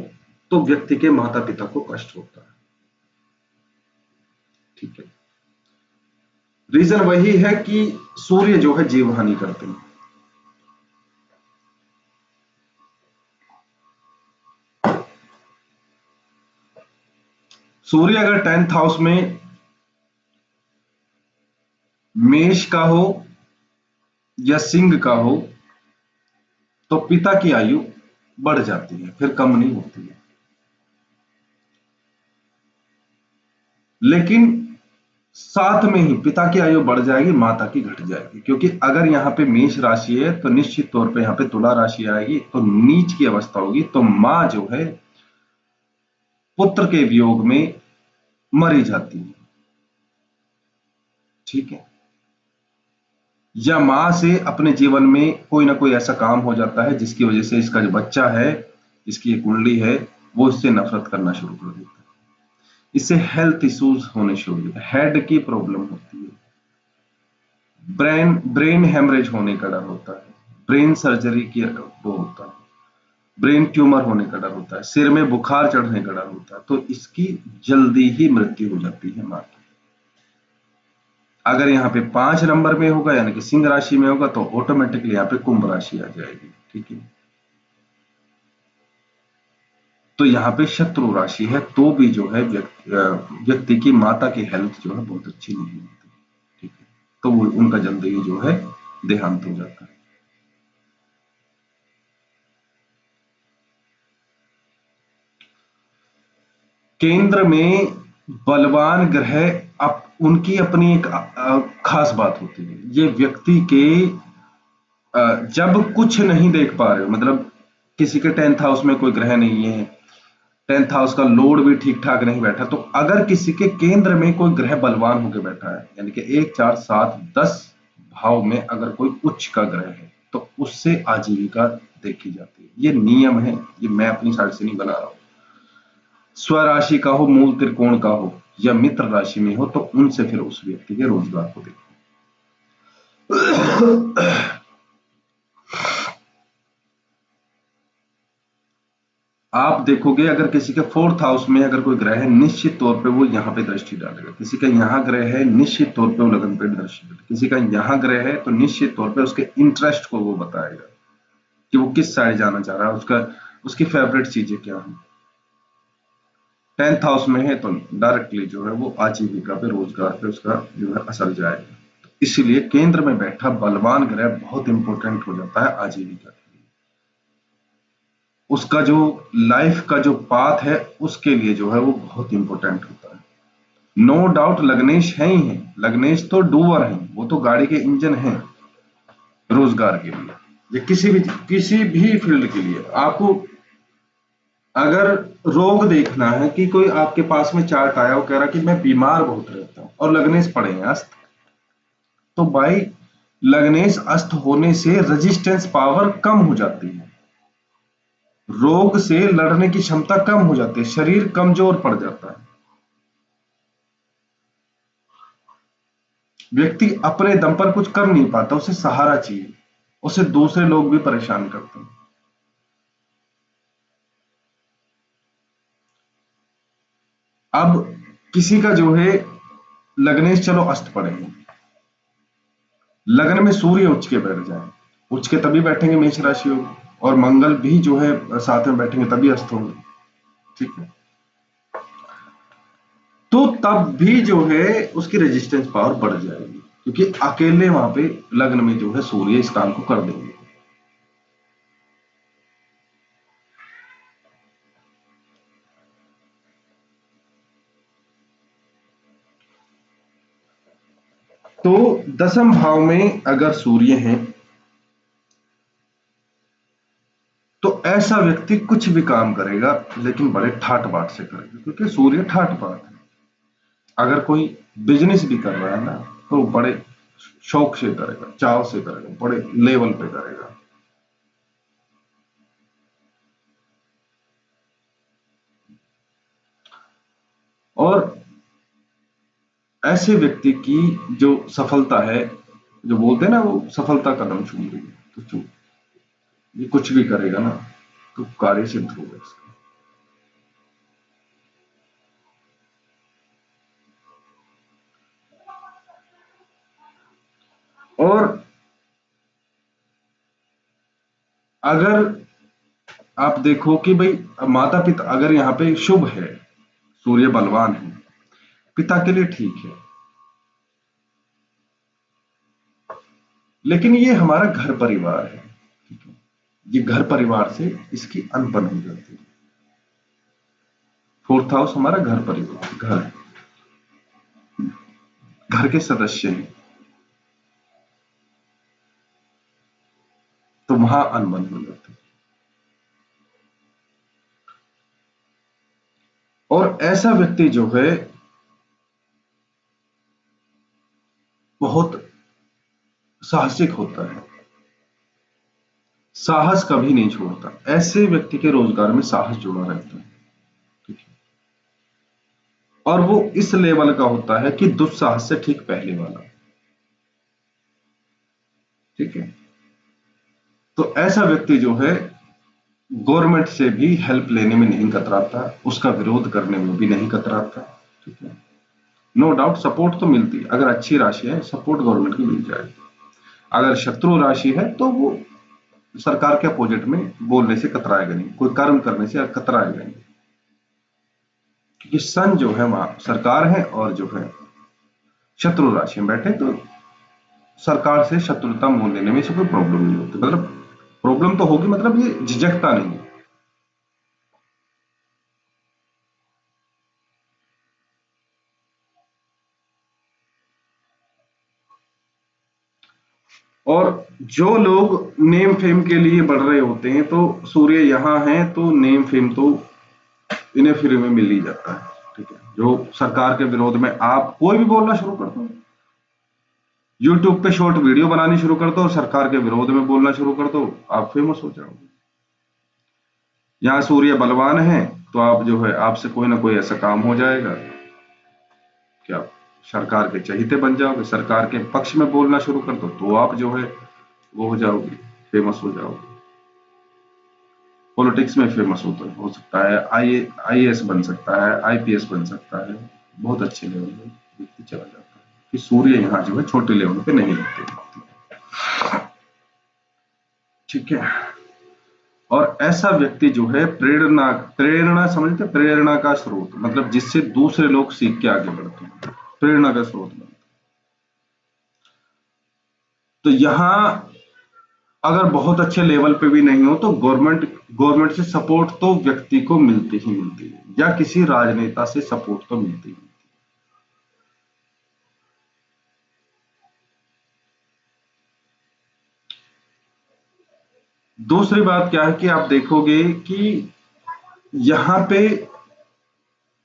तो व्यक्ति के माता पिता को कष्ट होता है, ठीक है। रीजन वही है कि सूर्य जो है जीव हानि करते हैं। सूर्य अगर 10th हाउस में मेष का हो या सिंह का हो तो पिता की आयु बढ़ जाती है, फिर कम नहीं होती है। लेकिन साथ में ही पिता की आयु बढ़ जाएगी, माता की घट जाएगी, क्योंकि अगर यहाँ पे मेष राशि है तो निश्चित तौर पे यहाँ पे तुला राशि आएगी, तो नीच की अवस्था होगी, तो मां जो है पुत्र के वियोग में मरी जाती है, ठीक है। या मां से अपने जीवन में कोई ना कोई ऐसा काम हो जाता है जिसकी वजह से इसका जो बच्चा है, जिसकी ये कुंडली है, वो इससे नफरत करना शुरू कर देता है। इससे हेल्थ इश्यूज होने शुरू हो जाते हैं, हेड की प्रॉब्लम होती है, ब्रेन हेमरेज होने का डर होता है, ब्रेन सर्जरी की वो होता है, ब्रेन ट्यूमर होने का डर होता है, सिर में बुखार चढ़ने का डर होता है। तो इसकी जल्दी ही मृत्यु हो जाती है मां की। अगर यहाँ पे 5 नंबर में होगा यानी कि सिंह राशि में होगा तो ऑटोमेटिकली यहाँ पे कुंभ राशि आ जाएगी, ठीक है। तो यहाँ पे शत्रु राशि है तो भी जो है व्यक्ति की माता की हेल्थ जो है बहुत अच्छी नहीं होती, ठीक है। तो वो उनका जल्दी ही जो है देहांत हो जाता है। केंद्र में बलवान ग्रह उनकी अपनी एक खास बात होती है। ये व्यक्ति के जब कुछ नहीं देख पा रहे हो, मतलब किसी के 10th हाउस में कोई ग्रह नहीं है, 10th हाउस का लोड भी ठीक ठाक नहीं बैठा, तो अगर किसी के केंद्र में कोई ग्रह बलवान होकर बैठा है, यानी कि 1 4 7 10 भाव में अगर कोई उच्च का ग्रह है तो उससे आजीविका देखी जाती है। ये नियम है, ये मैं अपनी साइड से नहीं बना रहा हूं। स्वराशि का हो, मूल त्रिकोण का हो या मित्र राशि में हो तो उनसे फिर उस व्यक्ति के रोजगार को देखो। आप देखोगे अगर किसी के 4th हाउस में अगर कोई ग्रह है, निश्चित तौर पे वो यहाँ पे दृष्टि डालेगा। किसी का यहाँ ग्रह है, निश्चित तौर पे वो लगन पे दृष्टि डालेगा। किसी का यहाँ ग्रह है तो निश्चित तौर पे उसके इंटरेस्ट को वो बताएगा कि वो किस साइड जाना चाह रहा है, उसकी फेवरेट चीजें क्या है। 10th हाउस में है तो डायरेक्टली जो है वो आजीविका पे, रोजगार पे उसका जो है असर जाएगा। इसीलिए केंद्र में बैठा बलवान ग्रह बहुत इंपॉर्टेंट हो जाता है आजीविका के लिए। उसका जो लाइफ का जो पाथ है उसके लिए जो है वो बहुत इंपॉर्टेंट होता है। नो डाउट लग्नेश है ही है, लग्नेश तो डूवर है, वो तो गाड़ी के इंजन हैं रोजगार के लिए, ये किसी भी फील्ड के लिए। आपको अगर रोग देखना है कि कोई आपके पास में चार्ट आया, वो कह रहा कि मैं बीमार बहुत रहता हूं और लग्नेश पड़े हैं अस्त, तो भाई लग्नेश अस्त होने से रेजिस्टेंस पावर कम हो जाती है, रोग से लड़ने की क्षमता कम हो जाती है, शरीर कमजोर पड़ जाता है, व्यक्ति अपने दम पर कुछ कर नहीं पाता, उसे सहारा चाहिए, उसे दूसरे लोग भी परेशान करते हैं। अब किसी का जो है लग्नेश चलो अस्त पड़ेंगे, लगन में सूर्य उच्च के बैठ जाए, उच्च के तभी बैठेंगे मेष राशि होगी, और मंगल भी जो है साथ में बैठेंगे तभी अस्त होंगे, ठीक है। तो तब भी जो है उसकी रेजिस्टेंस पावर बढ़ जाएगी, क्योंकि अकेले वहां पे लग्न में जो है सूर्य इस काम को कर देंगे। तो 10वें भाव में अगर सूर्य है तो ऐसा व्यक्ति कुछ भी काम करेगा लेकिन बड़े ठाट बाट से करेगा, क्योंकि सूर्य ठाट बाट है। अगर कोई बिजनेस भी कर रहा है ना तो बड़े शौक से करेगा, चाव से करेगा, बड़े लेवल पे करेगा। और ऐसे व्यक्ति की जो सफलता है, जो बोलते हैं ना वो सफलता कदम चूम रही है, तो चूम, ये कुछ भी करेगा ना तो कार्य सिद्ध होगा इसका। और अगर आप देखो कि भाई माता पिता अगर यहाँ पे शुभ है, सूर्य बलवान है, पिता के लिए ठीक है, लेकिन ये हमारा घर परिवार है, ठीक है, ये घर परिवार से इसकी अनबन हो जाती है। 4th हाउस हमारा घर परिवार, घर के सदस्य हैं, तो वहां अनबन हो जाती है। और ऐसा व्यक्ति जो है बहुत साहसिक होता है, साहस कभी नहीं छोड़ता, ऐसे व्यक्ति के रोजगार में साहस जुड़ा रहता है, ठीक है। और वो इस लेवल का होता है कि दुस्साहस से ठीक पहले वाला, ठीक है। तो ऐसा व्यक्ति जो है गवर्नमेंट से भी हेल्प लेने में नहीं कतराता, उसका विरोध करने में भी नहीं कतराता, ठीक है। नो डाउट सपोर्ट तो मिलती है, अगर अच्छी राशि है सपोर्ट गवर्नमेंट की मिल जाएगी। अगर शत्रु राशि है तो वो सरकार के अपोजिट में बोलने से कतराएगा नहीं, कोई कर्म करने से कतराएगा नहीं, क्योंकि सन जो है वहां सरकार है और जो है शत्रु राशि में बैठे, तो सरकार से शत्रुता मोल लेने में इसे कोई प्रॉब्लम नहीं होती, मतलब प्रॉब्लम तो होगी, मतलब ये झिझकता नहीं है। और जो लोग नेम फेम के लिए बढ़ रहे होते हैं, तो सूर्य यहाँ है तो नेम फेम तो इन्हें फ्री में मिल ही जाता है, ठीक है। जो सरकार के विरोध में आप कोई भी बोलना शुरू कर दो, यूट्यूब पे शॉर्ट वीडियो बनानी शुरू कर दो और सरकार के विरोध में बोलना शुरू कर दो, आप फेमस हो जाओगे। यहाँ सूर्य बलवान है तो आप जो है आपसे कोई ना कोई ऐसा काम हो जाएगा कि आप सरकार के चहीते बन जाओगे, सरकार के पक्ष में बोलना शुरू कर दो तो आप जो है वो हो जाओगे, फेमस हो जाओगे। पॉलिटिक्स में फेमस हो सकता है, आईएएस बन सकता है, आईपीएस बन सकता है, बहुत अच्छे लेवल पे व्यक्ति चला जाता है, कि सूर्य यहाँ जो है छोटे लेवल पे नहीं रहते, ठीक है। और ऐसा व्यक्ति जो है प्रेरणा प्रेरणा समझते, प्रेरणा का स्रोत, मतलब जिससे दूसरे लोग सीख के आगे बढ़ते हैं, प्रेरणा का स्रोत बनता है। तो यहां अगर बहुत अच्छे लेवल पे भी नहीं हो तो गवर्नमेंट से सपोर्ट तो व्यक्ति को मिलती ही मिलती है, या किसी राजनेता से सपोर्ट तो मिलती ही। दूसरी बात क्या है कि आप देखोगे कि यहाँ पे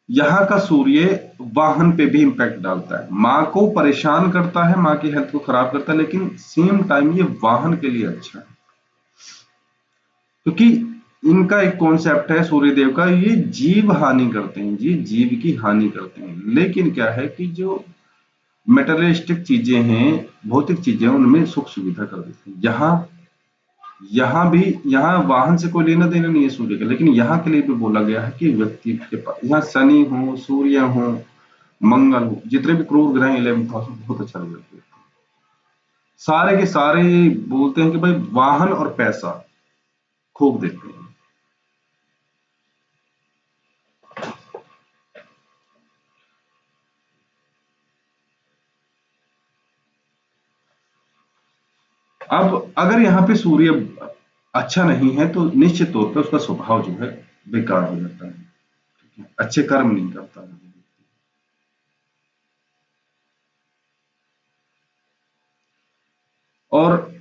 यहाँ का सूर्य वाहन पे भी इंपैक्ट डालता है, माँ को परेशान करता है, माँ की हेल्थ को खराब करता है, लेकिन सेम टाइम ये वाहन के लिए अच्छा है, क्योंकि इनका एक कॉन्सेप्ट है सूर्यदेव का, ये जीव हानि करते हैं, ये जीव की हानि करते हैं। लेकिन क्या है कि जो मेटेरियलिस्टिक चीजें हैं, भौतिक चीजें, उनमें सुख सुविधा कर देते हैं। यहाँ भी, यहाँ वाहन से कोई लेना देना नहीं है सूर्य का, लेकिन यहाँ के लिए भी बोला गया है कि व्यक्ति के पास यहाँ शनि हो, सूर्य हो, मंगल हो, जितने भी क्रूर ग्रह 11th हाउस में बहुत अच्छा रिजल्ट देते हैं। सारे के सारे ये बोलते हैं कि भाई वाहन और पैसा खूब देते हैं। अब अगर यहाँ पे सूर्य अच्छा नहीं है तो निश्चित तौर पर उसका स्वभाव जो है बेकार हो जाता है, ठीक है? अच्छे कर्म नहीं करता है। और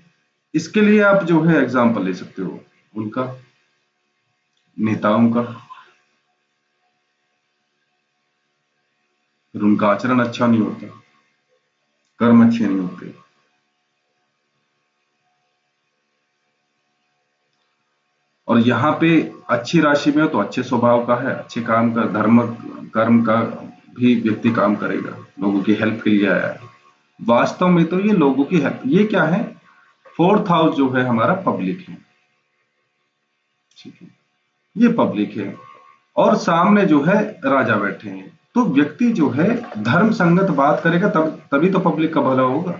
इसके लिए आप जो है एग्जाम्पल ले सकते हो उनका, नेताओं का, फिर उनका आचरण अच्छा नहीं होता, कर्म अच्छे नहीं होते। और यहाँ पे अच्छी राशि में हो तो अच्छे स्वभाव का है, अच्छे काम का, धर्म कर्म का भी व्यक्ति काम करेगा, लोगों की हेल्प के लिए आया है। वास्तव में तो ये लोगों की हेल्प, ये क्या है, 4th हाउस जो है हमारा पब्लिक है, ठीक है, ये पब्लिक है, और सामने जो है राजा बैठे हैं, तो व्यक्ति जो है धर्म संगत बात करेगा, तभी तो पब्लिक का भला होगा।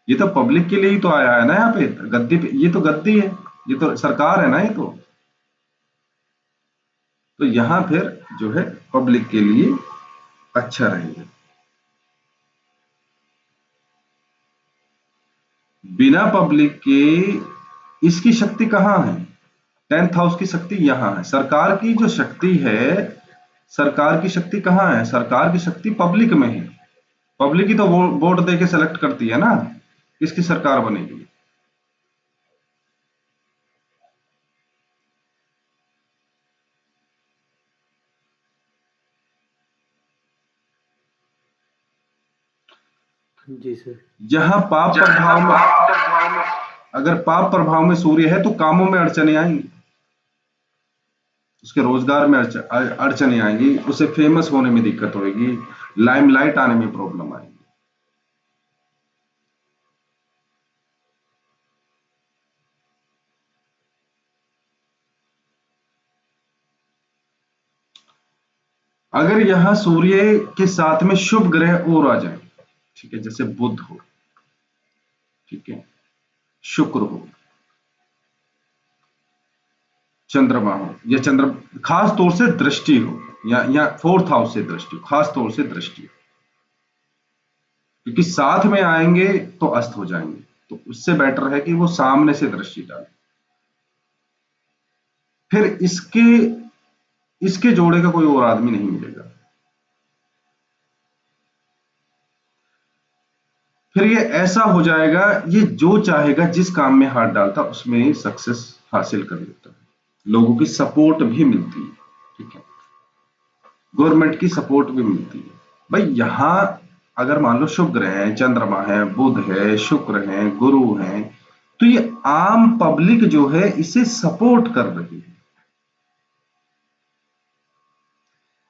ये तो पब्लिक के लिए ही तो आया है ना, यहाँ पे गद्दी पे, ये तो गद्दी है, ये तो सरकार है ना, ये तो यहाँ फिर जो है पब्लिक के लिए अच्छा रहेगा। बिना पब्लिक के इसकी शक्ति कहाँ है, 10th हाउस की शक्ति यहाँ है। सरकार की जो शक्ति है, सरकार की शक्ति कहाँ है, सरकार की शक्ति पब्लिक में है। पब्लिक ही तो वोट दे के सेलेक्ट करती है ना किसकी सरकार बनेगी। जी सर। जहां पाप प्रभाव में, अगर पाप प्रभाव में सूर्य है तो कामों में अड़चने आएंगी, उसके रोजगार में अड़चने आएंगी, उसे फेमस होने में दिक्कत होगी, लाइमलाइट आने में प्रॉब्लम आएगी। अगर यहां सूर्य के साथ में शुभ ग्रह और आ जाए, ठीक है, जैसे बुध हो, ठीक है, शुक्र हो, चंद्रमा हो, या चंद्र खास तौर से दृष्टि हो, या 4th हाउस से दृष्टि हो, खास तौर से दृष्टि हो, क्योंकि साथ में आएंगे तो अस्त हो जाएंगे, तो उससे बेटर है कि वो सामने से दृष्टि डाले। फिर इसके जोड़े का कोई और आदमी नहीं मिलेगा। फिर ये ऐसा हो जाएगा, ये जो चाहेगा जिस काम में हाथ डालता उसमें सक्सेस हासिल कर लेता है, लोगों की सपोर्ट भी मिलती है, ठीक है, गवर्नमेंट की सपोर्ट भी मिलती है। भाई यहां अगर मान लो शुभ ग्रह है, चंद्रमा है, बुध है, शुक्र है, गुरु है, तो ये आम पब्लिक जो है इसे सपोर्ट कर रही है,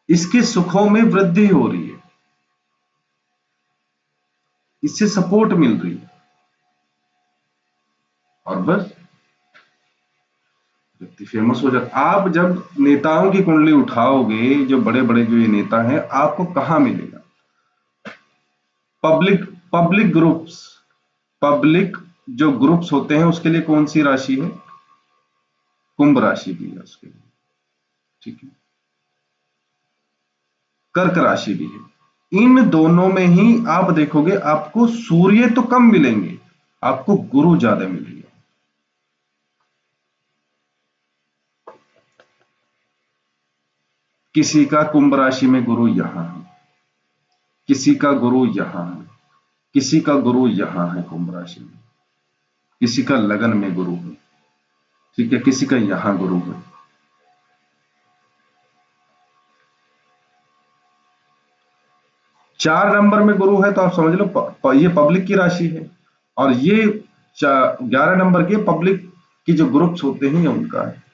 इसके सुखों में वृद्धि हो रही है, इससे सपोर्ट मिल रही है, और बस व्यक्ति फेमस हो जाता। आप जब नेताओं की कुंडली उठाओगे, जो बड़े बड़े जो ये नेता हैं, आपको कहां मिलेगा, पब्लिक पब्लिक ग्रुप्स, पब्लिक जो ग्रुप्स होते हैं उसके लिए कौन सी राशि है? कुंभ राशि भी है उसके लिए, ठीक है। कर्क राशि भी है। इन दोनों में ही आप देखोगे आपको सूर्य तो कम मिलेंगे, आपको गुरु ज्यादा मिलेंगे। किसी का कुंभ राशि में गुरु यहां है, किसी का गुरु यहां है, किसी का गुरु यहां है कुंभ राशि में, किसी का लगन में गुरु है, ठीक है, किसी का यहां गुरु है। चार नंबर में गुरु है तो आप समझ लो ये पब्लिक की राशि है, और ये 11 नंबर के पब्लिक की जो ग्रुप्स होते हैं ये उनका है।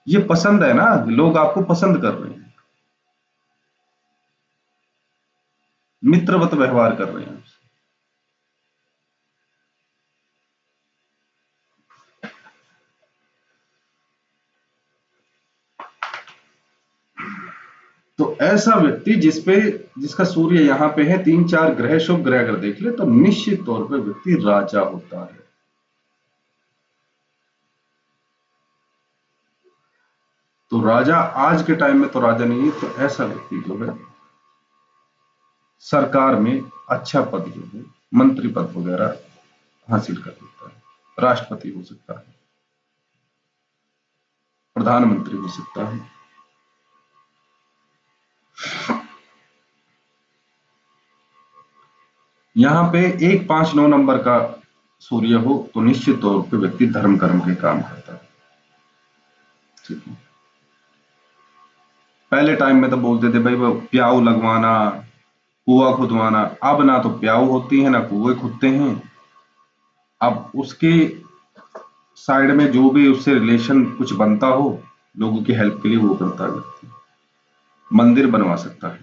ये पसंद है ना, लोग आपको पसंद कर रहे हैं, मित्रवत व्यवहार कर रहे हैं। तो ऐसा व्यक्ति जिसका सूर्य यहां पे है, 3-4 ग्रह शुभ ग्रह अगर देख ले तो निश्चित तौर पे व्यक्ति राजा होता है। तो राजा आज के टाइम में तो राजा नहीं है, तो ऐसा व्यक्ति जो है सरकार में अच्छा पद जो है मंत्री पद वगैरह हासिल कर लेता है, राष्ट्रपति हो सकता है, प्रधानमंत्री हो सकता है। यहां पे 1-5-9 नंबर का सूर्य हो तो निश्चित तौर पे व्यक्ति धर्म कर्म के काम करता है, ठीक है। पहले टाइम में तो बोलते थे भाई वो प्याऊ लगवाना, कुआं खुदवाना, अब ना तो प्याऊ होती है ना कुएं खुदते हैं। अब उसके साइड में जो भी उससे रिलेशन कुछ बनता हो लोगों की हेल्प के लिए वो करता है व्यक्ति, मंदिर बनवा सकता है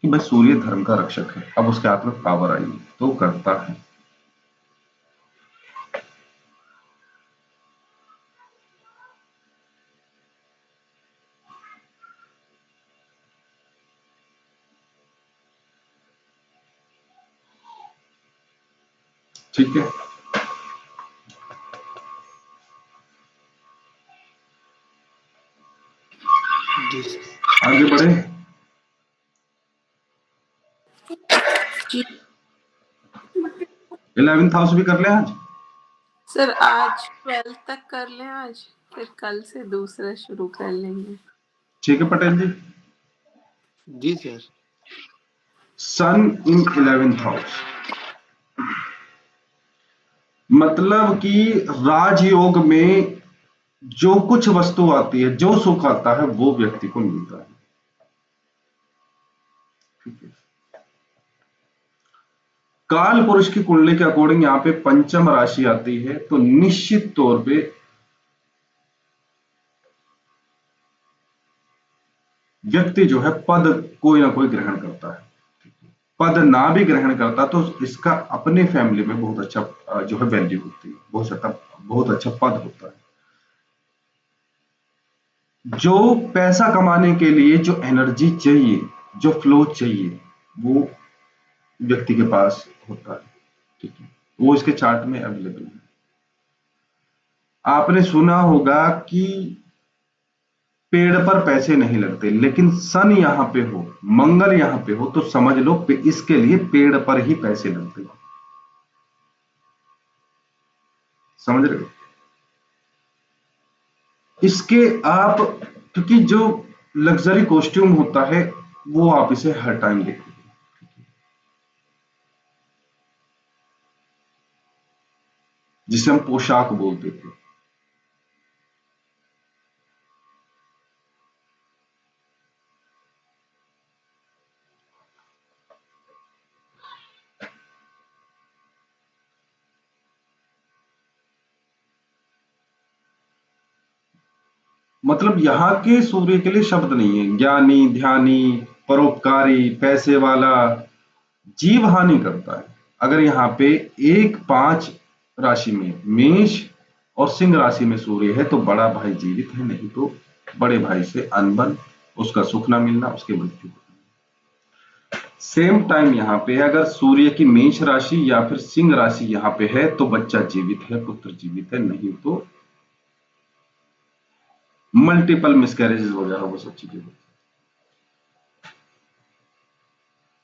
कि भाई सूर्य धर्म का रक्षक है, अब उसके हाथ में पावर आई तो करता है। ठीक है, जी आगे बढ़े। जी 11th हाउस भी कर ले आज। सर, आज 12 तक कर लें आज, फिर कल से दूसरा शुरू कर लेंगे। ठीक है पटेल जी। जी सर। सन इन 11th हाउस मतलब कि राजयोग में जो कुछ वस्तु आती है, जो सुख आता है वो व्यक्ति को मिलता है, ठीक है। काल पुरुष की कुंडली के अकॉर्डिंग यहां पे पंचम राशि आती है तो निश्चित तौर पे व्यक्ति जो है पद कोई ना कोई ग्रहण करता है। पद ना भी ग्रहण करता तो इसका अपने फैमिली में बहुत अच्छा जो है वैल्यू होती है, बहुत अच्छा पद होता है। जो पैसा कमाने के लिए जो एनर्जी चाहिए, जो फ्लो चाहिए, वो व्यक्ति के पास होता है, ठीक है, वो इसके चार्ट में अवेलेबल है। आपने सुना होगा कि पेड़ पर पैसे नहीं लगते, लेकिन सन यहां पे हो, मंगल यहां पे हो तो समझ लो इसके लिए पेड़ पर ही पैसे लगते हैं, समझ रहे हो। इसके आप क्योंकि जो लग्जरी कॉस्ट्यूम होता है वो आप इसे हर टाइम देखोगे, जिसे हम पोशाक बोलते थे। मतलब यहाँ के सूर्य के लिए शब्द नहीं है। ज्ञानी, ध्यानी, परोपकारी, पैसे वाला, जीव हानि करता है। अगर यहाँ पे 1-5 राशि में मेष और सिंह राशि में सूर्य है तो बड़ा भाई जीवित है, नहीं तो बड़े भाई से अनबन, उसका सुख ना मिलना, उसकी मृत्यु। सेम टाइम यहाँ पे अगर सूर्य की मेष राशि या फिर सिंह राशि यहाँ पे है तो बच्चा जीवित है, पुत्र जीवित है, नहीं तो मल्टीपल मिसकैरेजेस वगैरह वो सब चीजें होती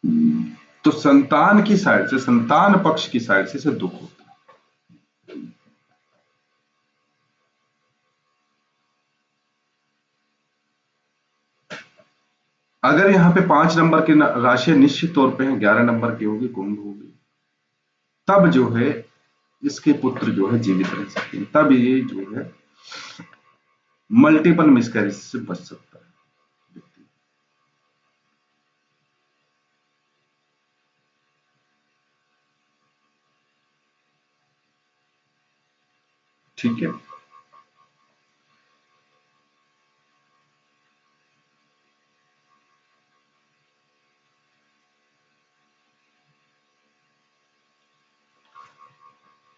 हैं। तो संतान की साइड से, संतान पक्ष की साइड से इसे दुख होता है। अगर यहाँ पे 5 नंबर की राशि निश्चित तौर पे है, 11 नंबर की होगी, कुंभ होगी, तब जो है इसके पुत्र जो है जीवित रह सकते हैं, तब ये जो है मल्टीपल मिसकैरेज से बच सकता है व्यक्ति। ठीक है।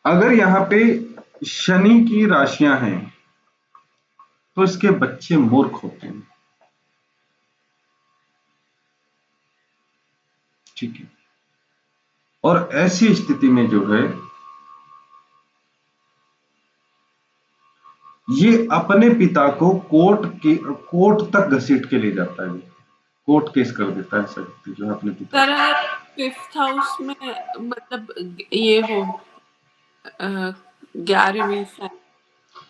अगर यहाँ पे शनि की राशियां हैं तो इसके बच्चे मूर्ख होते हैं। ठीक है। और ऐसी स्थिति में जो है ये अपने पिता को कोर्ट तक घसीट के ले जाता है, कोर्ट केस कर देता है ऐसा व्यक्ति जो है अपने पिता सर अगर 5th हाउस में मतलब ये हो 11वीं साइन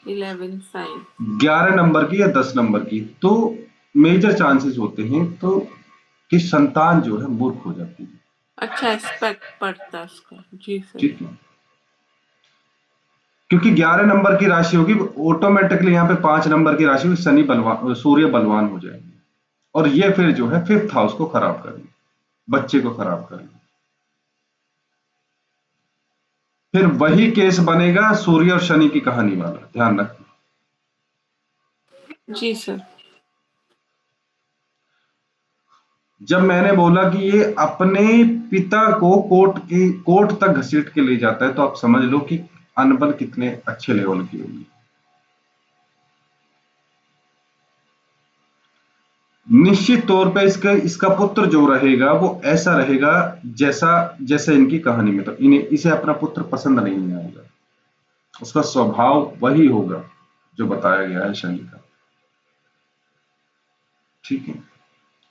11th साइन को। 11 नंबर की या 10 नंबर की तो मेजर चांसेस होते हैं तो कि संतान जो है मूर्ख हो जाती है। अच्छा एस्पेक्ट पड़ता है उसका। जी सर। ठीक है। क्योंकि 11 नंबर की राशि होगी ऑटोमेटिकली यहाँ पे 5 नंबर की राशि होगी, शनि बलवान, सूर्य बलवान हो जाएंगे और ये फिर जो है 5th हाउस को खराब करेंगे, बच्चे को खराब करेंगे। फिर वही केस बनेगा सूर्य और शनि की कहानी वाला, ध्यान रखना। जी सर। जब मैंने बोला कि ये अपने पिता को कोर्ट तक घसीट के ले जाता है तो आप समझ लो कि अनबन कितने अच्छे लेवल की होगी। निश्चित तौर पे इसका पुत्र जो रहेगा वो ऐसा रहेगा जैसा जैसा इनकी कहानी में, तो इन्हें इसे अपना पुत्र पसंद नहीं आएगा, उसका स्वभाव वही होगा जो बताया गया है शनि का। ठीक है।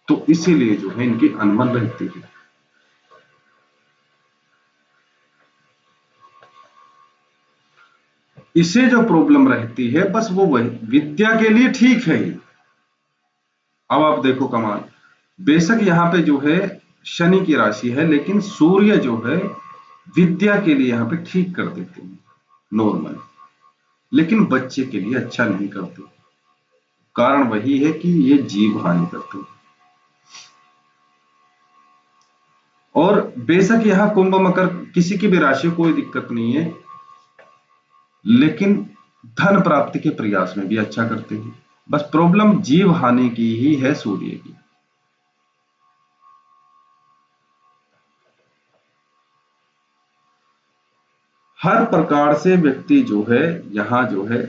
तो इसीलिए जो है इनकी अनबन रहती है। इसे जो प्रॉब्लम रहती है बस वो वही विद्या के लिए ठीक है ये। अब आप देखो कमाल, बेशक यहाँ पे जो है शनि की राशि है लेकिन सूर्य जो है विद्या के लिए यहाँ पे ठीक कर देते हैं नॉर्मल, लेकिन बच्चे के लिए अच्छा नहीं करते। कारण वही है कि ये जीव हानि करते हैं। और बेशक यहाँ कुंभ मकर किसी की भी राशि कोई दिक्कत नहीं है, लेकिन धन प्राप्ति के प्रयास में भी अच्छा करते हैं। बस प्रॉब्लम जीव हानि की ही है सूर्य की। हर प्रकार से व्यक्ति जो है यहां जो है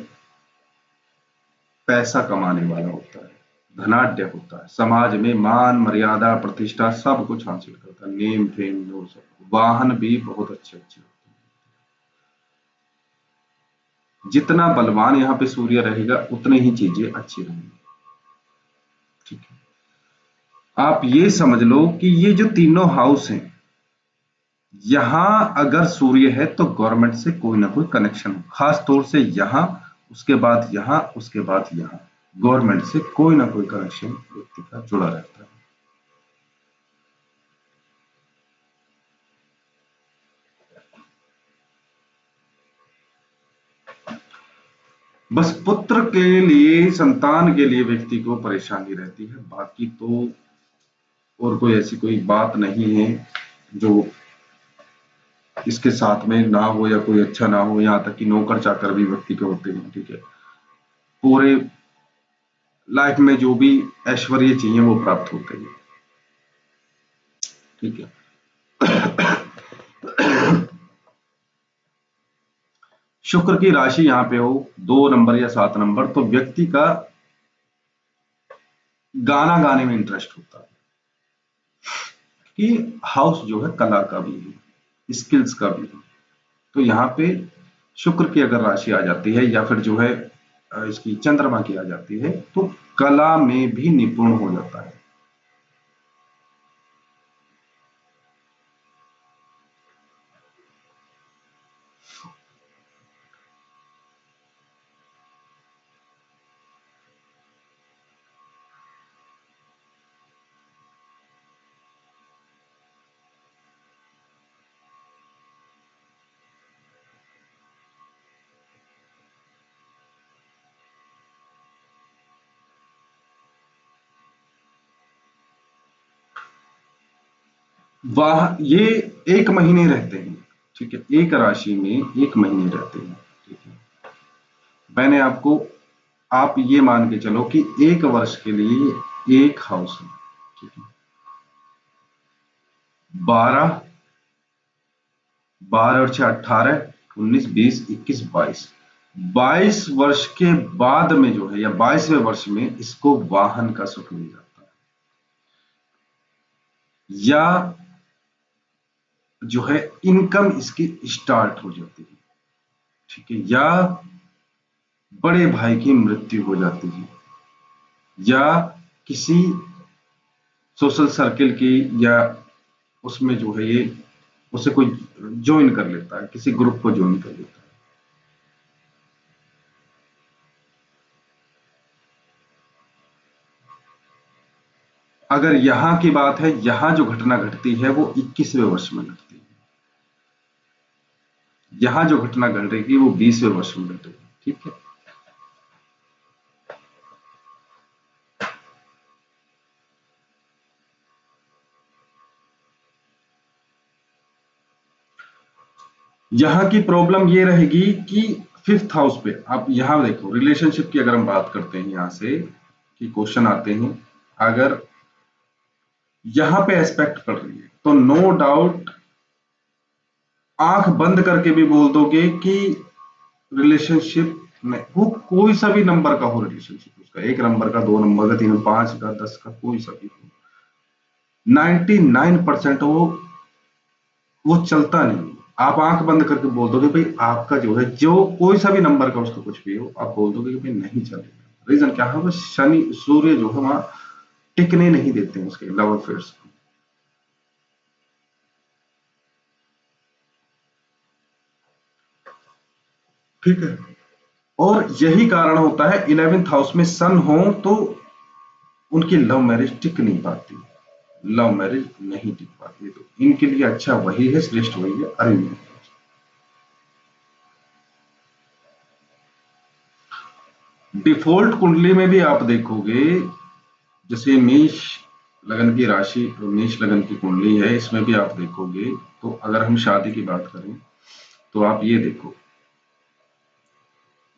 पैसा कमाने वाला होता है, धनाढ्य होता है, समाज में मान मर्यादा प्रतिष्ठा सब कुछ हासिल करता है, नेम फेम वो सब, वाहन भी बहुत अच्छे अच्छे होते हैं। जितना बलवान यहाँ पे सूर्य रहेगा उतनी ही चीजें अच्छी रहेंगी। ठीक है। आप ये समझ लो कि ये जो तीनों हाउस हैं यहां अगर सूर्य है तो गवर्नमेंट से कोई ना कोई कनेक्शन हो, खास तौर से यहां, उसके बाद यहां, उसके बाद यहां, गवर्नमेंट से कोई ना कोई कनेक्शन व्यक्ति का जुड़ा रहता है। बस पुत्र के लिए, संतान के लिए व्यक्ति को परेशानी रहती है, बाकी तो और कोई ऐसी कोई बात नहीं है जो इसके साथ में ना हो या कोई अच्छा ना हो। यहाँ तक कि नौकर चाकर भी व्यक्ति के होते हैं। ठीक है। पूरे लाइफ में जो भी ऐश्वर्य चाहिए वो प्राप्त होते हैं। ठीक है। शुक्र की राशि यहाँ पे हो 2 नंबर या 7 नंबर तो व्यक्ति का गाना गाने में इंटरेस्ट होता है। कि हाउस जो है कला का भी है, स्किल्स का भी है। तो यहाँ पे शुक्र की अगर राशि आ जाती है या फिर जो है इसकी चंद्रमा की आ जाती है तो कला में भी निपुण हो जाता है। वाह, ये 1 महीने रहते हैं, ठीक है, एक राशि में 1 महीने रहते हैं, ठीक है। मैंने आपको, आप ये मान के चलो कि 1 वर्ष के लिए एक हाउस है, ठीक है। 12 12 और 6 18 19 20 21 22 22 वर्ष के बाद में जो है या 22वें वर्ष में इसको वाहन का सुख मिल जाता है, या जो है इनकम इसकी स्टार्ट हो जाती है, ठीक है, या बड़े भाई की मृत्यु हो जाती है, या किसी सोशल सर्किल की, या उसमें जो है ये उसे कोई ज्वाइन कर लेता है, किसी ग्रुप को ज्वाइन कर लेता है। अगर यहां की बात है, यहां जो घटना घटती है वो 21वें वर्ष में घटती है, यहां जो घटना घटेगी वो 20वें वर्ष में घटेगी, ठीक है। यहां की प्रॉब्लम ये रहेगी कि 5th हाउस पे, आप यहां देखो रिलेशनशिप की अगर हम बात करते हैं, यहां से कि क्वेश्चन आते हैं, अगर यहां पे एस्पेक्ट पड़ रही है तो नो डाउट आंख बंद करके भी बोल दोगे कि रिलेशनशिप में वो कोई सा भी नंबर का हो, रिलेशनशिप उसका 1 नंबर का, 2 नंबर का, 3 5 का, 10 का, कोई सा भी हो, 99% वो चलता नहीं। आप आंख बंद करके बोल दोगे भाई आपका जो है, जो कोई सा भी नंबर का उसका कुछ भी हो, आप बोल दोगे कि भाई नहीं चलेगा। रीजन क्या है? वो शनि सूर्य जो है वहां टिकने नहीं देते हैं उसके लव अफेयर्स को, ठीक है। और यही कारण होता है 11th हाउस में सन हो तो उनकी लव मैरिज टिक नहीं पाती, लव मैरिज नहीं टिक पाती। तो इनके लिए अच्छा वही है, श्रेष्ठ वही है, अरेंज मैरिज। डिफॉल्ट कुंडली में भी आप देखोगे, जैसे मेष लगन की राशि, मेष लगन की कुंडली है, इसमें भी आप देखोगे तो अगर हम शादी की बात करें तो आप ये देखो,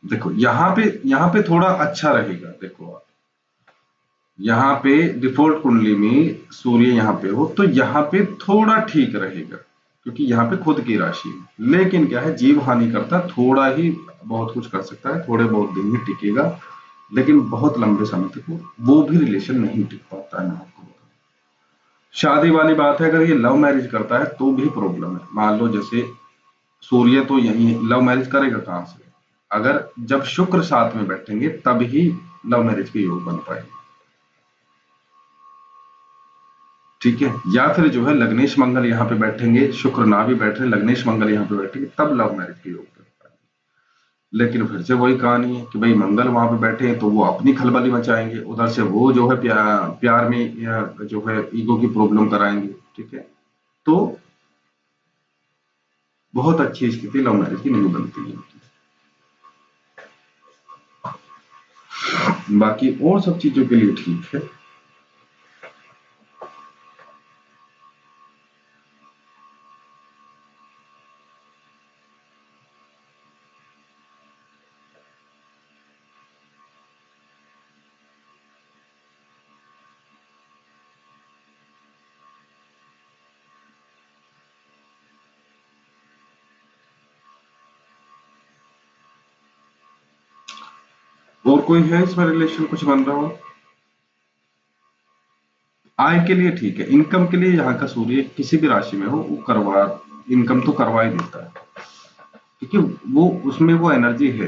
देखो यहाँ पे थोड़ा अच्छा रहेगा। देखो आप यहाँ पे डिफॉल्ट कुंडली में सूर्य यहाँ पे हो तो यहाँ पे थोड़ा ठीक रहेगा, क्योंकि यहाँ पे खुद की राशि है। लेकिन क्या है, जीव हानि करता, थोड़ा ही बहुत कुछ कर सकता है, थोड़े बहुत दिन ही टिकेगा, लेकिन बहुत लंबे समय तक वो भी रिलेशन नहीं टिक पाता है। मैं आपको बताऊं, शादी वाली बात है, अगर ये लव मैरिज करता है तो भी प्रॉब्लम है। मान लो जैसे सूर्य तो यही लव मैरिज करेगा कहां से? अगर जब शुक्र साथ में बैठेंगे तब ही लव मैरिज के योग बन पाएंगे, ठीक है। या फिर जो है लग्नेश मंगल यहाँ पे बैठेंगे, शुक्र ना भी बैठे, लग्नेश मंगल यहाँ पे बैठेंगे, तब लव मैरिज के योग बन पाएंगे। लेकिन फिर से वही कहानी है कि भाई मंगल वहां पे बैठे हैं तो वो अपनी खलबली मचाएंगे, उधर से वो जो है प्यार में या जो है ईगो की प्रॉब्लम कराएंगे, ठीक है। तो बहुत अच्छी स्थिति लव मैरिज की नहीं बनती है। बाकी और सब चीजों के लिए ठीक है। और कोई है इसमें रिलेशन कुछ बन रहा हो? आय के लिए ठीक है, इनकम के लिए यहाँ का सूर्य किसी भी राशि में हो वो इनकम तो करवा ही देता है, क्योंकि वो उसमें वो एनर्जी है।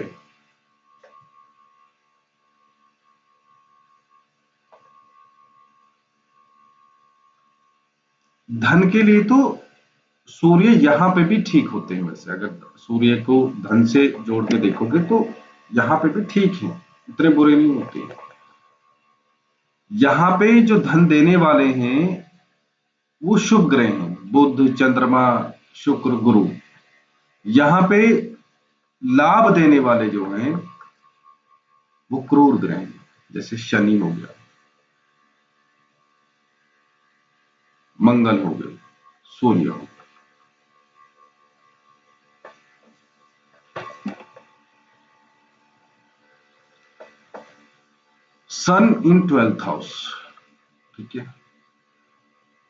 धन के लिए तो सूर्य यहाँ पे भी ठीक होते हैं, वैसे अगर सूर्य को धन से जोड़ के देखोगे तो यहाँ पे भी ठीक है, इतने बुरे नहीं होते। यहाँ पे जो धन देने वाले हैं वो शुभ ग्रह हैं, बुध, चंद्रमा, शुक्र, गुरु। यहाँ पे लाभ देने वाले जो हैं वो क्रूर ग्रह हैं, जैसे शनि हो गया, मंगल हो गए, सूर्य हो गया। सन इन 12th हाउस, ठीक है।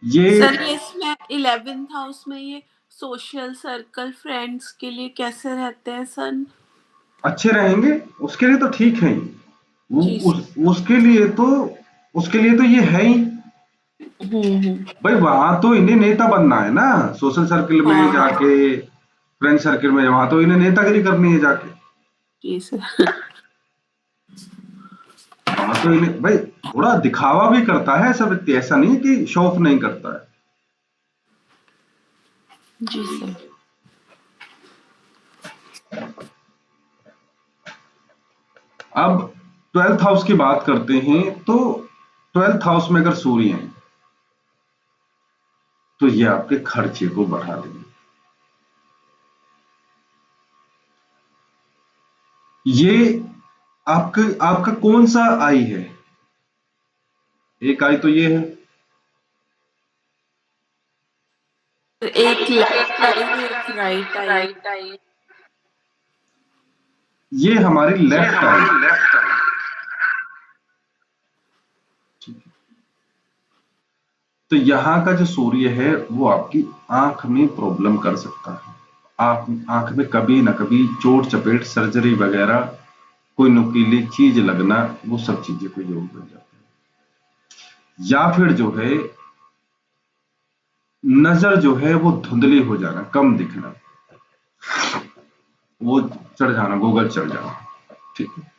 ये सर ये इसमें 11th हाउस में ये सोशल सर्कल फ्रेंड्स के लिए कैसे रहते हैं सन? अच्छे रहेंगे, उसके लिए तो ठीक है ही। जी सर। उसके लिए तो ये है ही। हम्म। भाई वहां तो इन्हें नेता बनना है ना, सोशल सर्कल में हाँ हाँ। जाके, फ्रेंड सर्कल में, वहां तो इन्हें नेतागिरी करनी है जाके। जी सर। वहां तो इन्हें भाई थोड़ा दिखावा भी करता है ऐसा व्यक्ति, ऐसा नहीं है कि शो ऑफ नहीं करता है। जी सर। अब 12th हाउस की बात करते हैं, तो 12th हाउस में अगर सूर्य है तो ये आपके खर्चे को बढ़ा देंगे। ये आपका कौन सा आई है? एक आई तो ये है, एक लेफ्ट आई है एक राइट आई है। ये हमारी लेफ्ट आई। ठीक है। तो यहाँ का जो सूर्य है वो आपकी आंख में प्रॉब्लम कर सकता है। आंख में कभी ना कभी चोट चपेट, सर्जरी वगैरह, कोई नुकीली चीज लगना, वो सब चीजें कोई योग बन जाती है। या फिर जो है नजर जो है वो धुंधली हो जाना, कम दिखना, वो चढ़ जाना, गूगल चढ़ जाना। ठीक है।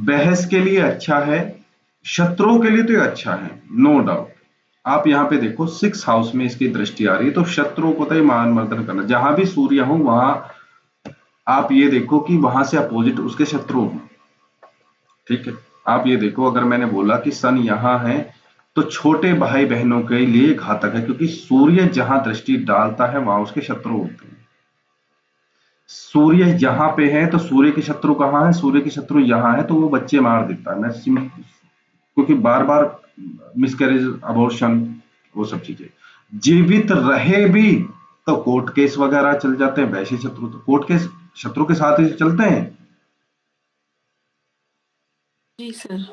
बहस के लिए अच्छा है, शत्रुओं के लिए तो ये अच्छा है, नो डाउट। आप यहाँ पे देखो 6 हाउस में इसकी दृष्टि आ रही है, तो शत्रुओं को तो ये मान मर्दन करना, जहां भी सूर्य हो वहां आप ये देखो कि वहां से अपोजिट उसके शत्रु हो। ठीक है। आप ये देखो, अगर मैंने बोला कि सन यहां है तो छोटे भाई बहनों के लिए घातक है, क्योंकि सूर्य जहां दृष्टि डालता है वहां उसके शत्रु होते हैं। सूर्य यहां पे है तो सूर्य के शत्रु कहां है? सूर्य के शत्रु यहां है, तो वो बच्चे मार देता है। क्योंकि बार बार मिसकैरेज, अबॉर्शन, वो सब चीजें, जीवित रहे भी तो कोर्ट केस वगैरह चल जाते हैं। वैसे शत्रु तो कोर्ट केस शत्रु के साथ ही चलते हैं। जी सर।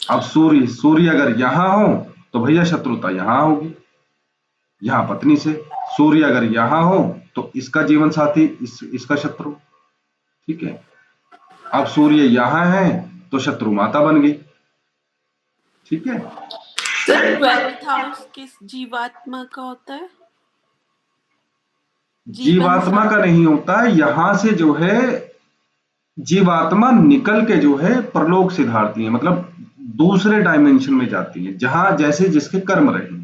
अब सूर्य अगर यहां हो तो भैया शत्रुता यहां होगी, यहां पत्नी से। सूर्य अगर यहां हो तो इसका जीवन साथी इसका शत्रु। ठीक है। अब सूर्य यहां है तो शत्रु माता बन गई। ठीक है। सर 12th हाउस किस जीवात्मा का होता है? जीवन जीवात्मा का नहीं होता है, यहां से जो है जीवात्मा निकल के जो है परलोक सिधारती है, मतलब दूसरे डायमेंशन में जाती है, जहां जैसे जिसके कर्म रहे।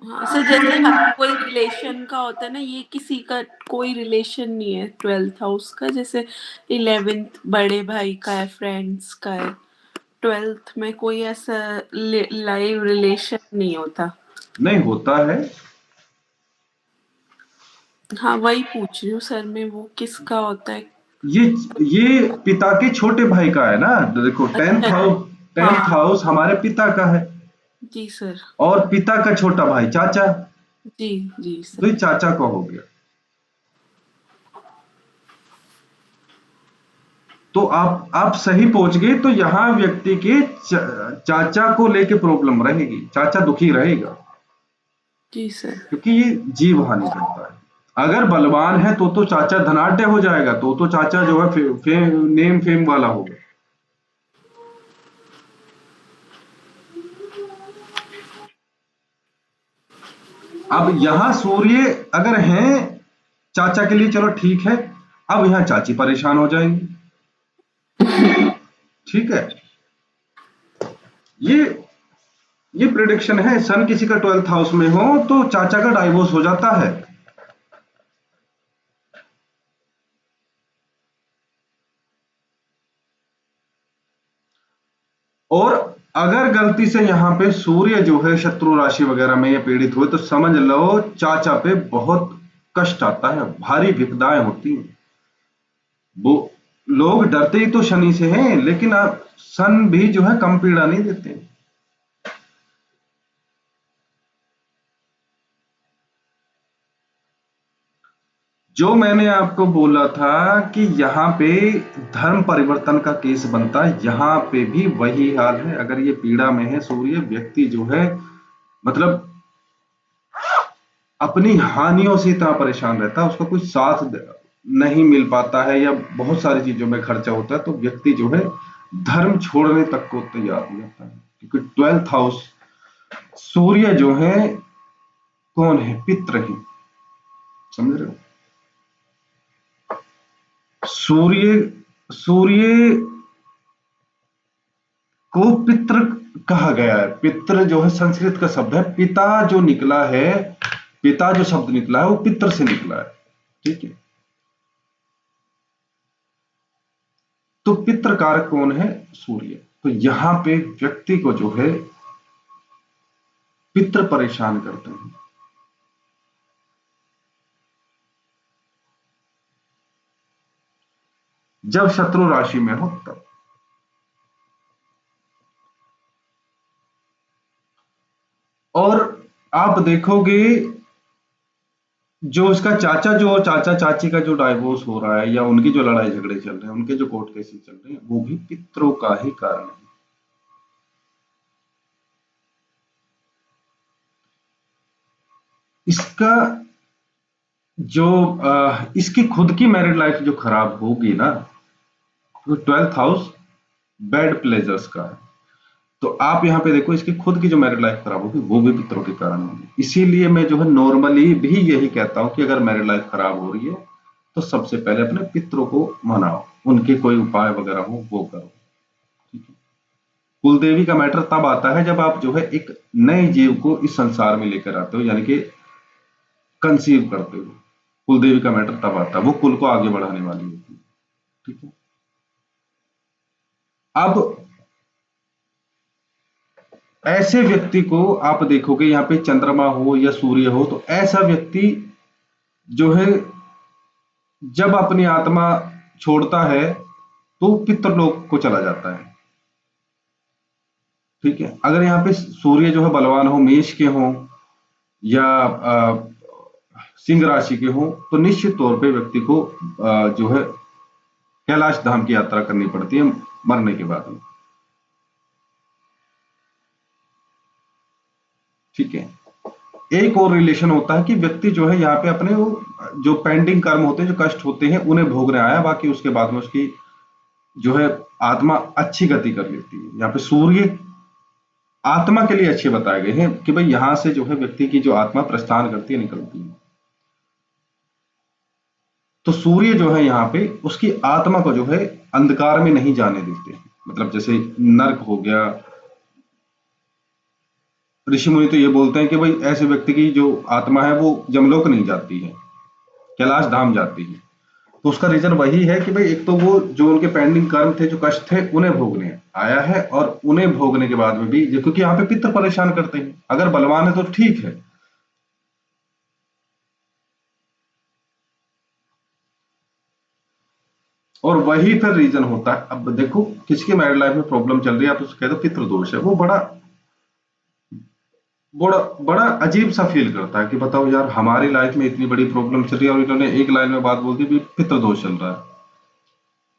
हाँ सर, जैसे हर कोई रिलेशन का होता है ना, ये किसी का कोई रिलेशन नहीं है 12th हाउस का। जैसे 11th बड़े भाई का है, फ्रेंड्स का है, 12th में कोई ऐसा लाइव रिलेशन नहीं होता। नहीं होता है। हाँ वही पूछ रही हूँ सर मैं, वो किसका होता है? ये ये पिता के छोटे भाई का है ना। देखो अच्छा। टेंथ हाँ। हाउस हमारे पिता का है, जी सर। और पिता का छोटा भाई चाचा, जी जी तो सर। ये चाचा का हो गया। तो आप सही पहुंच गए। तो यहाँ व्यक्ति के चाचा को लेके प्रॉब्लम रहेगी, चाचा दुखी रहेगा, जी सर। क्योंकि ये जीव हानि करता है। अगर बलवान है तो चाचा धनाढ्य हो जाएगा, तो चाचा जो है नेम फेम वाला होगा। अब यहां सूर्य अगर हैं चाचा के लिए, चलो ठीक है, अब यहां चाची परेशान हो जाएंगी। ठीक है, ये ये प्रिडिक्शन है। सन किसी का 12th हाउस में हो तो चाचा का डाइवोर्स हो जाता है। और अगर गलती से यहां पे सूर्य जो है शत्रु राशि वगैरह में ये पीड़ित हुए तो समझ लो चाचा पे बहुत कष्ट आता है, भारी विपदाएं होती हैं। वो लोग डरते ही तो शनि से हैं, लेकिन आप सन भी जो है कम पीड़ा नहीं देते। जो मैंने आपको बोला था कि यहाँ पे धर्म परिवर्तन का केस बनता है, यहाँ पे भी वही हाल है। अगर ये पीड़ा में है सूर्य, व्यक्ति जो है मतलब अपनी हानियों से इतना परेशान रहता है, उसका कोई साथ नहीं मिल पाता है या बहुत सारी चीजों में खर्चा होता है, तो व्यक्ति जो है धर्म छोड़ने तक को तैयार हो जाता है। क्योंकि 12th हाउस सूर्य जो है कौन है? पितृ ही, समझ रहे हो? सूर्य सूर्य को पितृ कहा गया है। पितृ जो है संस्कृत का शब्द है, पिता जो निकला है, पिता जो शब्द निकला है वो पितृ से निकला है। ठीक है, तो पितृ कारक कौन है? सूर्य। तो यहां पे व्यक्ति को जो है पितृ परेशान करते हैं। जब शत्रु राशि में हो तब। और आप देखोगे जो उसका चाचा चाची का जो डाइवोर्स हो रहा है या उनकी जो लड़ाई झगड़े चल रहे हैं, उनके जो कोर्ट केसेस चल रहे हैं, वो भी पितरों का ही कारण है। इसका जो इसकी खुद की मैरिड लाइफ जो खराब होगी ना, तो 12th हाउस बैड प्लेजर्स का है। तो आप यहाँ पे देखो इसकी खुद की जो मैरिड लाइफ खराब होगी वो भी पितरों के कारण होगी। इसीलिए मैं जो है नॉर्मली भी यही कहता हूं कि अगर मैरिड लाइफ खराब हो रही है तो सबसे पहले अपने पितरों को मनाओ, उनके कोई उपाय वगैरह हो वो करो। ठीक है, कुलदेवी का मैटर तब आता है जब आप जो है एक नए जीव को इस संसार में लेकर आते हो, यानी कि कंसीव करते हो। कुलदेवी का मैटर तब आता है, वो कुल को आगे बढ़ाने वाली होती है। ठीक है, अब ऐसे व्यक्ति को आप देखोगे यहाँ पे चंद्रमा हो या सूर्य हो, तो ऐसा व्यक्ति जो है जब अपनी आत्मा छोड़ता है तो पितृलोक को चला जाता है। ठीक है, अगर यहाँ पे सूर्य जो है बलवान हो, मेष के हो या सिंह राशि के हो, तो निश्चित तौर पे व्यक्ति को जो है कैलाश धाम की यात्रा करनी पड़ती है मरने के बाद में। ठीक है, एक और रिलेशन होता है कि व्यक्ति जो है यहाँ पे अपने वो जो पेंडिंग कर्म होते हैं, जो कष्ट होते हैं, उन्हें भोगने आया, बाकी उसके बाद में उसकी जो है आत्मा अच्छी गति कर लेती है। यहाँ पे सूर्य आत्मा के लिए अच्छे बताए गए हैं कि भाई यहां से जो है व्यक्ति की जो आत्मा प्रस्थान करती है, निकलती है। तो सूर्य जो है यहाँ पे उसकी आत्मा को जो है अंधकार में नहीं जाने देते। मतलब जैसे नर्क हो गया, ऋषि मुनि तो ये बोलते हैं कि भाई ऐसे व्यक्ति की जो आत्मा है वो यमलोक नहीं जाती है, कैलाश धाम जाती है। तो उसका रीजन वही है कि भाई एक तो वो जो उनके पेंडिंग कर्म थे, जो कष्ट थे, उन्हें भोगने आया है, और उन्हें भोगने के बाद में भी क्योंकि यहाँ पे पितर परेशान करते हैं, अगर बलवान है तो ठीक है। और वही फिर रीजन होता है। अब देखो किसी की मैरिड लाइफ में प्रॉब्लम चल रही है, आप उसको कहते हो पितृदोष है, वो बड़ा बड़ा बड़ा अजीब सा फील करता है कि बताओ यार हमारी लाइफ में इतनी बड़ी प्रॉब्लम चल रही है और इन्होंने एक लाइन में बात बोल दी भी पितृदोष चल रहा है।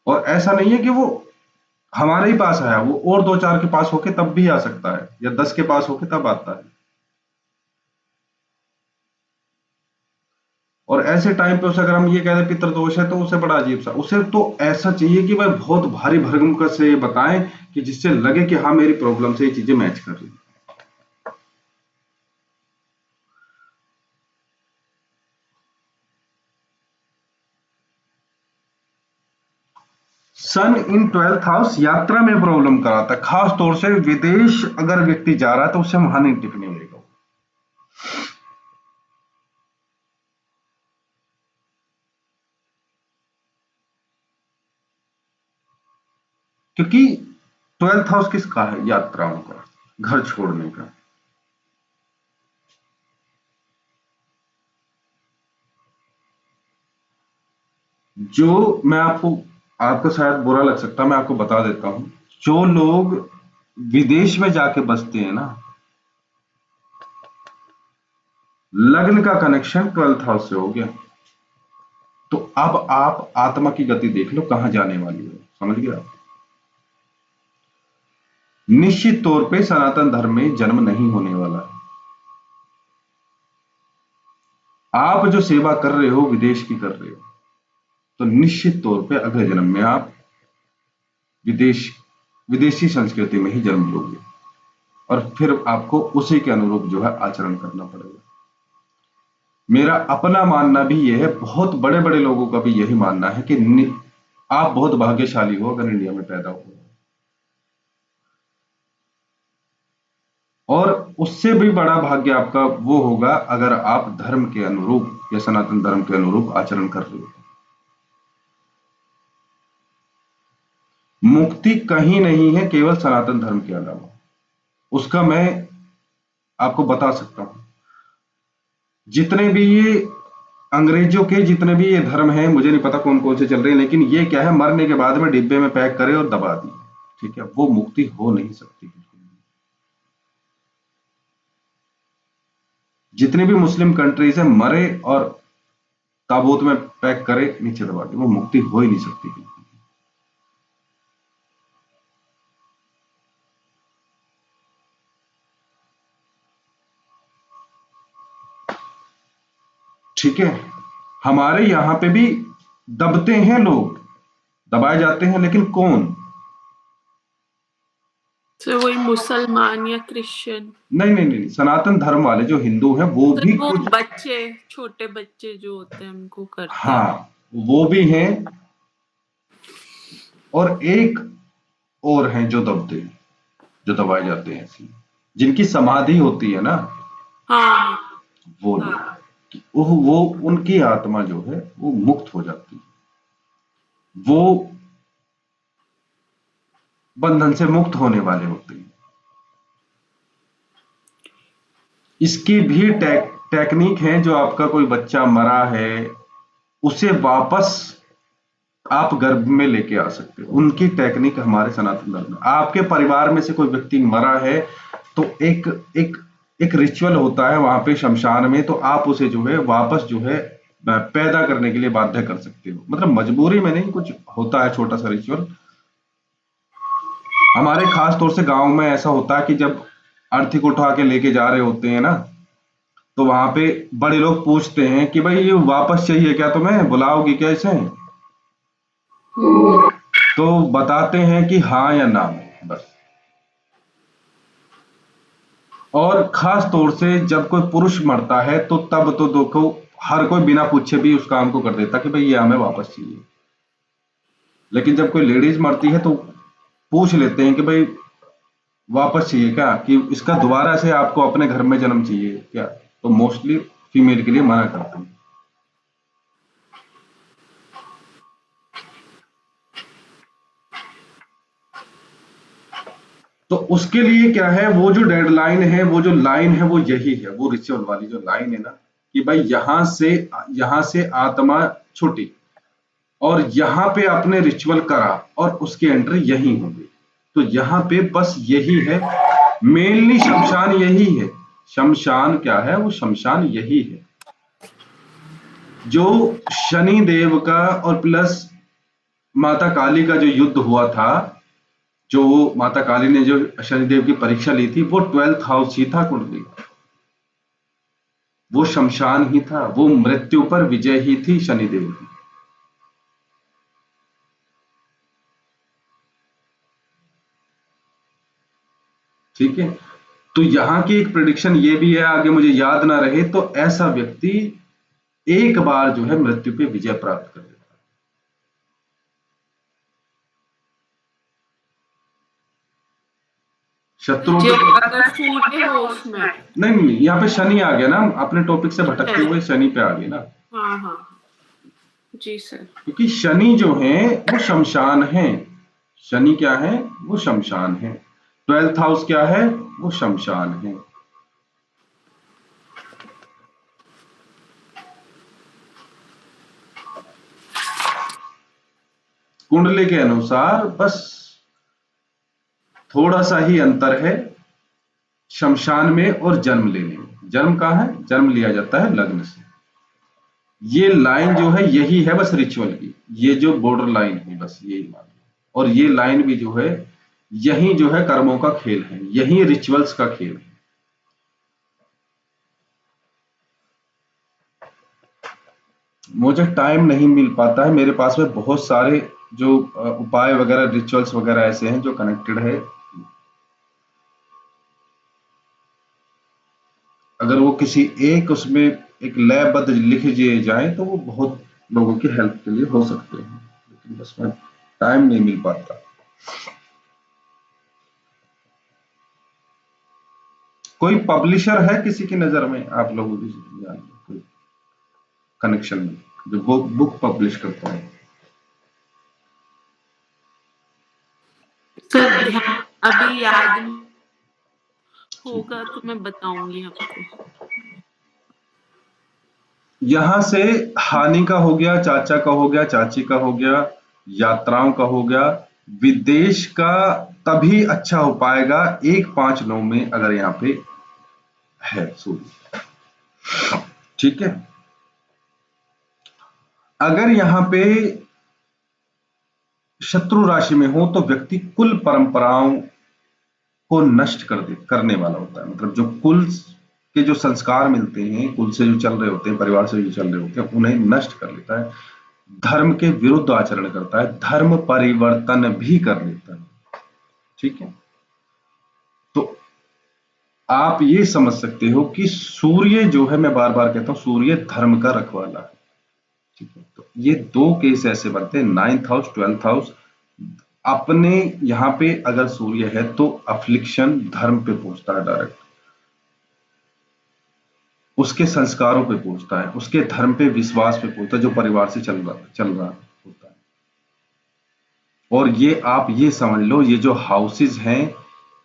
और ऐसा नहीं है कि वो हमारे ही पास आया, वो और दो चार के पास होके तब भी आ सकता है, या 10 के पास होके तब आता है। और ऐसे टाइम पे उसे अगर हम ये कह दें पितृदोष है तो उसे बड़ा अजीब सा, उसे तो ऐसा चाहिए कि वह बहुत भारी भरकम से बताएं कि जिससे लगे कि हाँ मेरी प्रॉब्लम से ये चीजें मैच कर रही हैं। सन इन 12th हाउस यात्रा में प्रॉब्लम कराता है, खास तौर से विदेश अगर व्यक्ति जा रहा है तो उससे वहां नहीं टिकने देगा। क्योंकि 12th हाउस किसका है? यात्राओं का, घर छोड़ने का। जो मैं आपको शायद बुरा लग सकता है, मैं आपको बता देता हूं, जो लोग विदेश में जाके बसते हैं ना, लग्न का कनेक्शन 12th हाउस से हो गया, तो अब आप आत्मा की गति देख लो कहां जाने वाली है, समझ गया? निश्चित तौर पे सनातन धर्म में जन्म नहीं होने वाला है। आप जो सेवा कर रहे हो विदेश की कर रहे हो, तो निश्चित तौर पे अगले जन्म में आप विदेशी संस्कृति में ही जन्म लोगे और फिर आपको उसी के अनुरूप जो है आचरण करना पड़ेगा। मेरा अपना मानना भी यह है, बहुत बड़े बड़े लोगों का भी यही मानना है कि आप बहुत भाग्यशाली हो अगर इंडिया में पैदा हो, और उससे भी बड़ा भाग्य आपका वो होगा अगर आप धर्म के अनुरूप या सनातन धर्म के अनुरूप आचरण कर रहे हो। मुक्ति कहीं नहीं है केवल सनातन धर्म के अलावा, उसका मैं आपको बता सकता हूं। जितने भी ये अंग्रेजों के जितने भी ये धर्म हैं, मुझे नहीं पता कौन कौन से चल रहे हैं, लेकिन ये क्या है, मरने के बाद में डिब्बे में पैक करे और दबा दिए, ठीक है? वो मुक्ति हो नहीं सकती बिल्कुल। जितने भी मुस्लिम कंट्रीज है, मरे और ताबूत में पैक करे, नीचे दबा दिए, वो मुक्ति हो ही नहीं सकती बिल्कुल। ठीक है? हमारे यहां पे भी दबते हैं लोग, दबाए जाते हैं, लेकिन कौन? तो वही मुसलमान या क्रिश्चियन? नहीं नहीं नहीं, सनातन धर्म वाले जो हिंदू हैं वो तो भी वो कुछ, बच्चे, छोटे बच्चे जो होते हैं उनको करते हैं। हाँ वो भी हैं, और एक और हैं जो दबते हैं, जो दबाए जाते हैं, ऐसे जिनकी समाधि होती है ना, हाँ हाँ। वो लोग, वो उनकी आत्मा जो है वो मुक्त हो जाती है, वो बंधन से मुक्त होने वाले होते हैं। इसकी भी टेक्निक है, जो आपका कोई बच्चा मरा है उसे वापस आप गर्भ में लेके आ सकते हो, उनकी टेक्निक हमारे सनातन धर्म में। आपके परिवार में से कोई व्यक्ति मरा है तो एक एक एक रिचुअल होता है वहां पे शमशान में, तो आप उसे जो है वापस जो है पैदा करने के लिए बाध्य कर सकते हो, मतलब मजबूरी में नहीं, कुछ होता है छोटा सा रिचुअल। हमारे खास तौर से गांव में ऐसा होता है कि जब अर्थी को उठा के लेके जा रहे होते हैं ना, तो वहां पे बड़े लोग पूछते हैं कि भाई ये वापस चाहिए क्या, तुम्हें बुलाओगी क्या इसे? तो बताते हैं कि हाँ या ना, बस। और खास तौर से जब कोई पुरुष मरता है तो तब तो देखो हर कोई बिना पूछे भी उस काम को कर देता कि भाई ये हमें वापस चाहिए, लेकिन जब कोई लेडीज मरती है तो पूछ लेते हैं कि भाई वापस चाहिए क्या, कि इसका दोबारा से आपको अपने घर में जन्म चाहिए क्या, तो मोस्टली फीमेल के लिए मना करते हैं। तो उसके लिए क्या है, वो जो डेडलाइन है, वो जो लाइन है, वो यही है, वो रिचुअल वाली जो लाइन है ना, कि भाई यहां से आत्मा छूटी और यहां पे आपने रिचुअल करा और उसकी एंट्री यही होगी। तो यहां पे बस यही है, मेनली शमशान यही है। शमशान क्या है? वो शमशान यही है, जो शनि देव का और प्लस माता काली का जो युद्ध हुआ था, जो माता काली ने जो शनिदेव की परीक्षा ली थी, वो 12th हाउस ही था कुंडली, वो शमशान ही था, वो मृत्यु पर विजय ही थी शनिदेव की। ठीक है? तो यहां की एक प्रिडिक्शन ये भी है, आगे मुझे याद ना रहे तो ऐसा व्यक्ति एक बार जो है मृत्यु पे विजय प्राप्त कर लेता शत्रुओं जो के अगर सूर्य हो उसमें। नहीं नहीं, यहाँ पे शनि आ गया ना, अपने टॉपिक से ठीक भटकते है। हुए शनि पे आ गए ना, हाँ हाँ जी सर। क्योंकि शनि जो है वो शमशान है। शनि क्या है? वो शमशान है। 12th हाउस क्या है? वो शमशान है। कुंडली के अनुसार बस थोड़ा सा ही अंतर है शमशान में और जन्म लेने में। जन्म कहाँ है? जन्म लिया जाता है लग्न से। ये लाइन जो है यही है बस रिचुअल की, ये जो बॉर्डर लाइन है बस यही मान लो। और ये लाइन भी जो है यही जो है कर्मों का खेल है, यही रिचुअल्स का खेल है। मुझे टाइम नहीं मिल पाता है, मेरे पास में बहुत सारे जो उपाय वगैरह रिचुअल्स वगैरह ऐसे हैं जो कनेक्टेड है। अगर वो किसी एक उसमें एक लयबद्ध लिख दिए जाए तो वो बहुत लोगों की हेल्प के लिए हो सकते हैं, लेकिन बस में टाइम नहीं मिल पाता। कोई पब्लिशर है किसी की नजर में आप लोगों की कोई कनेक्शन में जो बुक पब्लिश करता है? सर ध्यान अभी याद होगा तो मैं बताऊंगी आपको। यहां से हानि का हो गया, चाचा का हो गया, चाची का हो गया, यात्राओं का हो गया, विदेश का तभी अच्छा हो पाएगा 1-5-9 में अगर यहाँ पे है सूर्य। ठीक है, अगर यहाँ पे शत्रु राशि में हो तो व्यक्ति कुल परंपराओं को नष्ट करने वाला होता है। मतलब जो कुल के जो संस्कार मिलते हैं, कुल से जो चल रहे होते हैं, परिवार से जो चल रहे होते हैं, उन्हें नष्ट कर लेता है। धर्म के विरुद्ध आचरण करता है, धर्म परिवर्तन भी कर लेता है। ठीक है, तो आप ये समझ सकते हो कि सूर्य जो है, मैं बार बार कहता हूं, सूर्य धर्म का रखवाला है। ठीक है, तो ये दो केस ऐसे बनते हैं, 9th हाउस 12th हाउस। अपने यहां पे अगर सूर्य है तो अफ्लिक्शन धर्म पे पहुंचता है डायरेक्ट, उसके संस्कारों पे पहुंचता है, उसके धर्म पे विश्वास पे पहुंचता है जो परिवार से चल रहा होता है। और ये आप ये समझ लो, ये जो हाउसेस हैं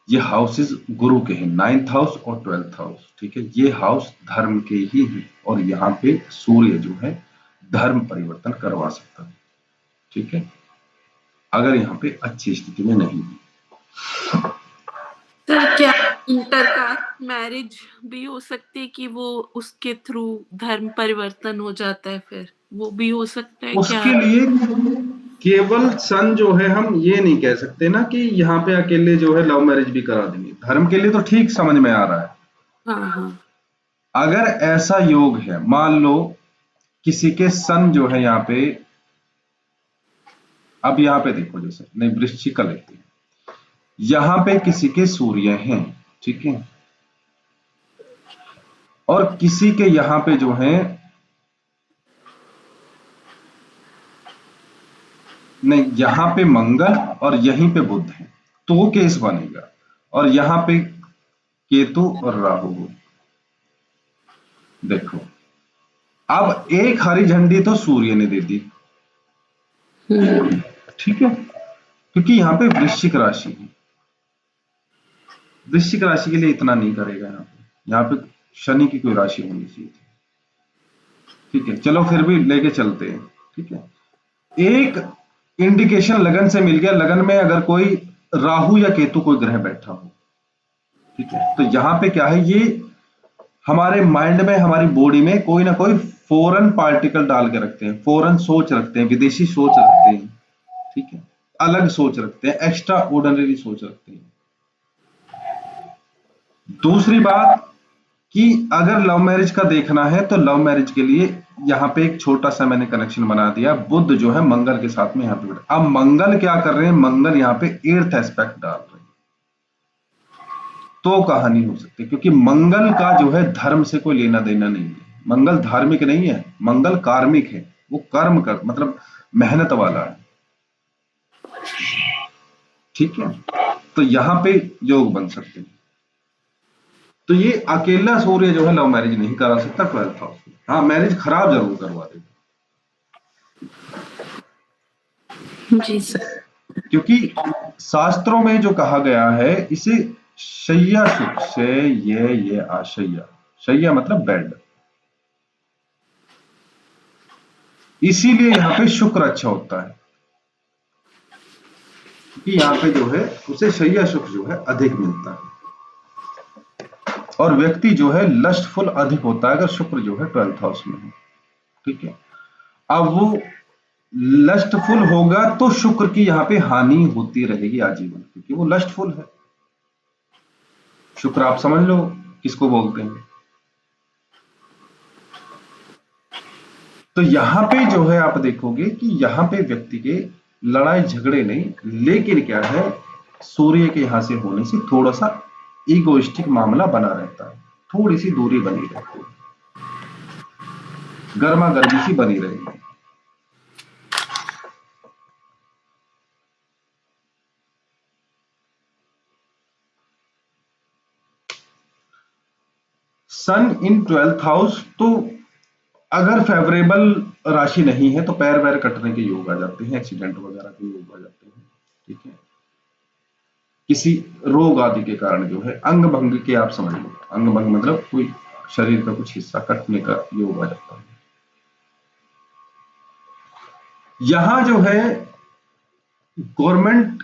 ये हाउसेस गुरु के हैं, 9th हाउस और 12th हाउस। ठीक है, ये हाउस धर्म के ही हैं और यहाँ पे सूर्य जो है धर्म परिवर्तन करवा सकता है। ठीक है, अगर यहाँ पे अच्छी स्थिति में नहीं है। सर क्या इंटरकास्ट मैरिज भी हो सकती है कि वो उसके थ्रू धर्म परिवर्तन हो जाता है, फिर वो भी हो सकता है क्या? उसके लिए केवल सन जो है, हम ये नहीं कह सकते ना कि यहाँ पे अकेले जो है लव मैरिज भी करा देंगे। धर्म के लिए तो ठीक समझ में आ रहा है। हाँ हाँ अगर ऐसा योग है, मान लो किसी के सन जो है यहाँ पे, अब यहाँ पे देखो, जैसे नहीं वृश्चिक का लेते हैं, यहाँ पे किसी के सूर्य हैं, ठीक है, और किसी के यहाँ पे जो है, नहीं यहाँ पे मंगल और यहीं पे बुध है, तो वो केस बनेगा। और यहाँ पे केतु और राहु हो। देखो, अब एक हरी झंडी तो सूर्य ने दे दी। ठीक है, क्योंकि यहाँ पे वृश्चिक राशि है, वृश्चिक राशि के लिए इतना नहीं करेगा। यहाँ पे शनि की कोई राशि होनी चाहिए थी। ठीक है, चलो फिर भी लेके चलते हैं। ठीक है, एक इंडिकेशन लगन से मिल गया, लगन में अगर कोई राहु या केतु कोई ग्रह बैठा हो। ठीक है, तो यहाँ पे क्या है, ये हमारे माइंड में, हमारी बॉडी में कोई ना कोई फॉरेन पार्टिकल डाल के रखते हैं, फॉरेन सोच रखते हैं, विदेशी सोच रखते हैं। ठीक है, अलग सोच रखते हैं, एक्स्ट्रा ऑर्डिनरी सोच रखते हैं। दूसरी बात कि अगर लव मैरिज का देखना है तो लव मैरिज के लिए यहाँ पे एक छोटा सा मैंने कनेक्शन बना दिया, बुध जो है मंगल के साथ में यहाँ पे बैठा। अब मंगल क्या कर रहे हैं, मंगल यहाँ पे 8th एस्पेक्ट डाल रहे हैं, तो कहानी हो सकती है, क्योंकि मंगल का जो है धर्म से कोई लेना देना नहीं है। मंगल धार्मिक नहीं है, मंगल कार्मिक है, वो कर्म कर मतलब मेहनत वाला है। ठीक है, तो यहाँ पे योग बन सकते हैं। तो ये अकेला सूर्य जो है लव मैरिज नहीं करा सकता 12th हाउस में। हाँ, मैरिज खराब जरूर करवा देगा, जी सर। क्योंकि शास्त्रों में जो कहा गया है इसे शय्या सुख से ये आशय्या, शय्या मतलब बेड, इसीलिए यहाँ पे शुक्र अच्छा होता है, क्योंकि यहाँ पे जो है उसे शय्या सुख जो है अधिक मिलता है, और व्यक्ति जो है लस्टफुल अधिक होता है अगर शुक्र जो है 12th हाउस में है। ठीक है, अब वो लस्टफुल होगा तो शुक्र की यहाँ पे हानि होती रहेगी आजीवन, क्योंकि वो लस्टफुल है। शुक्र आप समझ लो किसको बोलते हैं। तो यहां पे जो है आप देखोगे कि यहां पे व्यक्ति के लड़ाई झगड़े नहीं, लेकिन क्या है, सूर्य के यहां से होने से थोड़ा सा ईगोइस्टिक मामला बना रहता है, थोड़ी सी दूरी बनी रहती है, गर्मा गर्मी सी बनी रहेगी। सन इन 12th हाउस, तो अगर फेवरेबल राशि नहीं है तो पैर वैर कटने के योग आ जाते हैं, एक्सीडेंट वगैरह के योग आ जाते हैं। ठीक है, किसी रोग आदि के कारण जो है अंग भंग के, आप समझ लो अंग भंग मतलब कोई शरीर का कुछ हिस्सा कटने का योग आ जाता है। यहां जो है गवर्नमेंट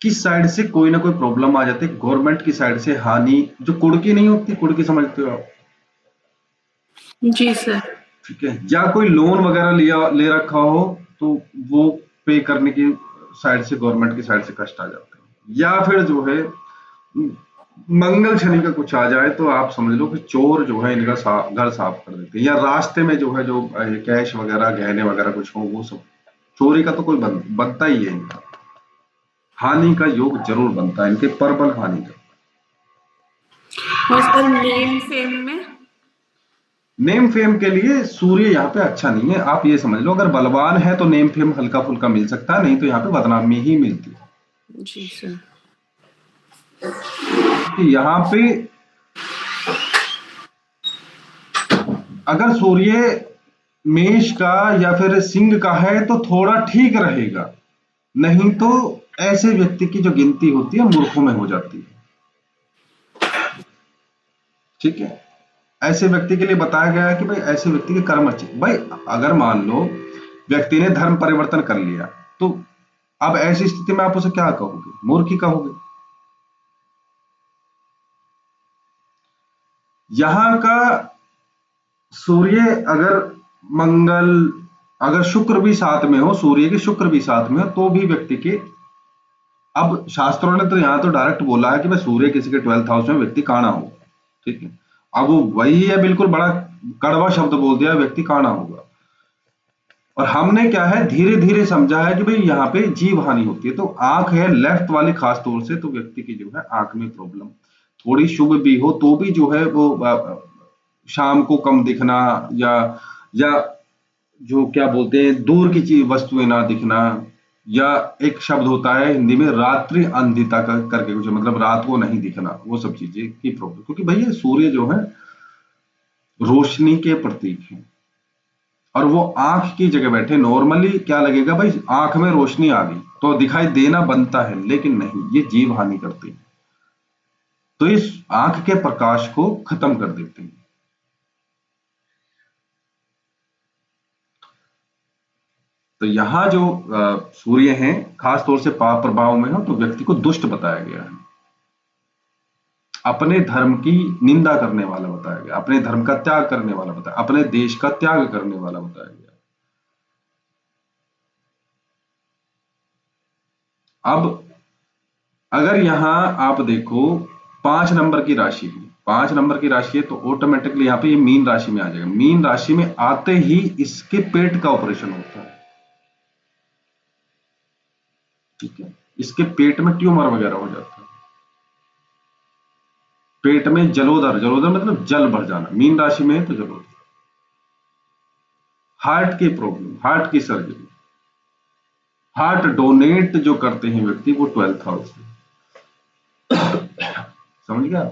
की साइड से कोई ना कोई प्रॉब्लम आ जाती है, गवर्नमेंट की साइड से हानि, जो कुड़की नहीं होती, कुड़की समझते हो आप? जी सर। ठीक है, या कोई लोन वगैरह लिया ले रखा हो तो वो पे करने की साइड से, गवर्नमेंट की साइड से कष्ट आ जाते हैं, या फिर जो है मंगल शनि का कुछ आ जाए तो आप समझ लो कि चोर जो है इनका घर साफ कर देते हैं, या रास्ते में जो है जो कैश वगैरह गहने वगैरह कुछ हो वो सब चोरी का तो कोई बनता ही है, इनका हानि का योग जरूर बनता है, इनके परबल हानि का। और सर नेम फेम में? नेम फेम के लिए सूर्य यहाँ पे अच्छा नहीं है, आप ये समझ लो अगर बलवान है तो नेम फेम हल्का फुल्का मिल सकता है, नहीं तो यहाँ पे बदनामी ही मिलती है। जी सर। कि यहाँ पे अगर सूर्य मेष का या फिर सिंह का है तो थोड़ा ठीक रहेगा, नहीं तो ऐसे व्यक्ति की जो गिनती होती है मूर्खों में हो जाती है। ठीक है, ऐसे व्यक्ति के लिए बताया गया है कि भाई ऐसे व्यक्ति के कर्म अच्छे, भाई अगर मान लो व्यक्ति ने धर्म परिवर्तन कर लिया तो अब ऐसी स्थिति में आप उसे क्या कहोगे, मूर्ख ही कहोगे। यहां का सूर्य अगर मंगल, अगर शुक्र भी साथ में हो, सूर्य के शुक्र भी साथ में हो तो भी व्यक्ति के, अब शास्त्रों ने तो यहां तो डायरेक्ट बोला है कि भाई सूर्य किसी के 12th हाउस में व्यक्ति काणा होगा। ठीक है, अब वो वही है, बिल्कुल बड़ा कड़वा शब्द बोल दिया, व्यक्ति काणा होगा। और हमने क्या है धीरे धीरे समझा है कि भाई यहाँ पे जीव हानि होती है, तो आंख है लेफ्ट वाली खास तौर से, तो व्यक्ति की जो है आंख में प्रॉब्लम थोड़ी शुभ भी हो तो भी जो है वो शाम को कम दिखना, या जो क्या बोलते हैं दूर की चीज वस्तुएं ना दिखना, या एक शब्द होता है हिंदी में रात्रि अंधिता करके कुछ, मतलब रात को नहीं दिखना, वो सब चीजें की प्रॉब्लम, क्योंकि भैया सूर्य जो है रोशनी के प्रतीक है, और वो आंख की जगह बैठे, नॉर्मली क्या लगेगा भाई आंख में रोशनी आ गई तो दिखाई देना बनता है, लेकिन नहीं, ये जीव हानि करते हैं, तो इस आंख के प्रकाश को खत्म कर देते हैं। तो यहाँ जो सूर्य हैं खास तौर से पाप प्रभाव में हो तो व्यक्ति को दुष्ट बताया गया है, अपने धर्म की निंदा करने वाला बताया गया, अपने धर्म का त्याग करने वाला बताया, अपने देश का त्याग करने वाला बताया गया। अब अगर यहां आप देखो 5 नंबर की राशि है, 5 नंबर की राशि है तो ऑटोमेटिकली यहाँ पे ये मीन राशि में आ जाएगा, मीन राशि में आते ही इसके पेट का ऑपरेशन होता है। ठीक है, इसके पेट में ट्यूमर वगैरह हो जाता है, पेट में जलोदर, जलोदर मतलब जल भर जाना, मीन राशि में है तो जलोदर, हार्ट की प्रॉब्लम, हार्ट की सर्जरी, हार्ट डोनेट जो करते हैं व्यक्ति वो 12th हाउस है। समझ गया?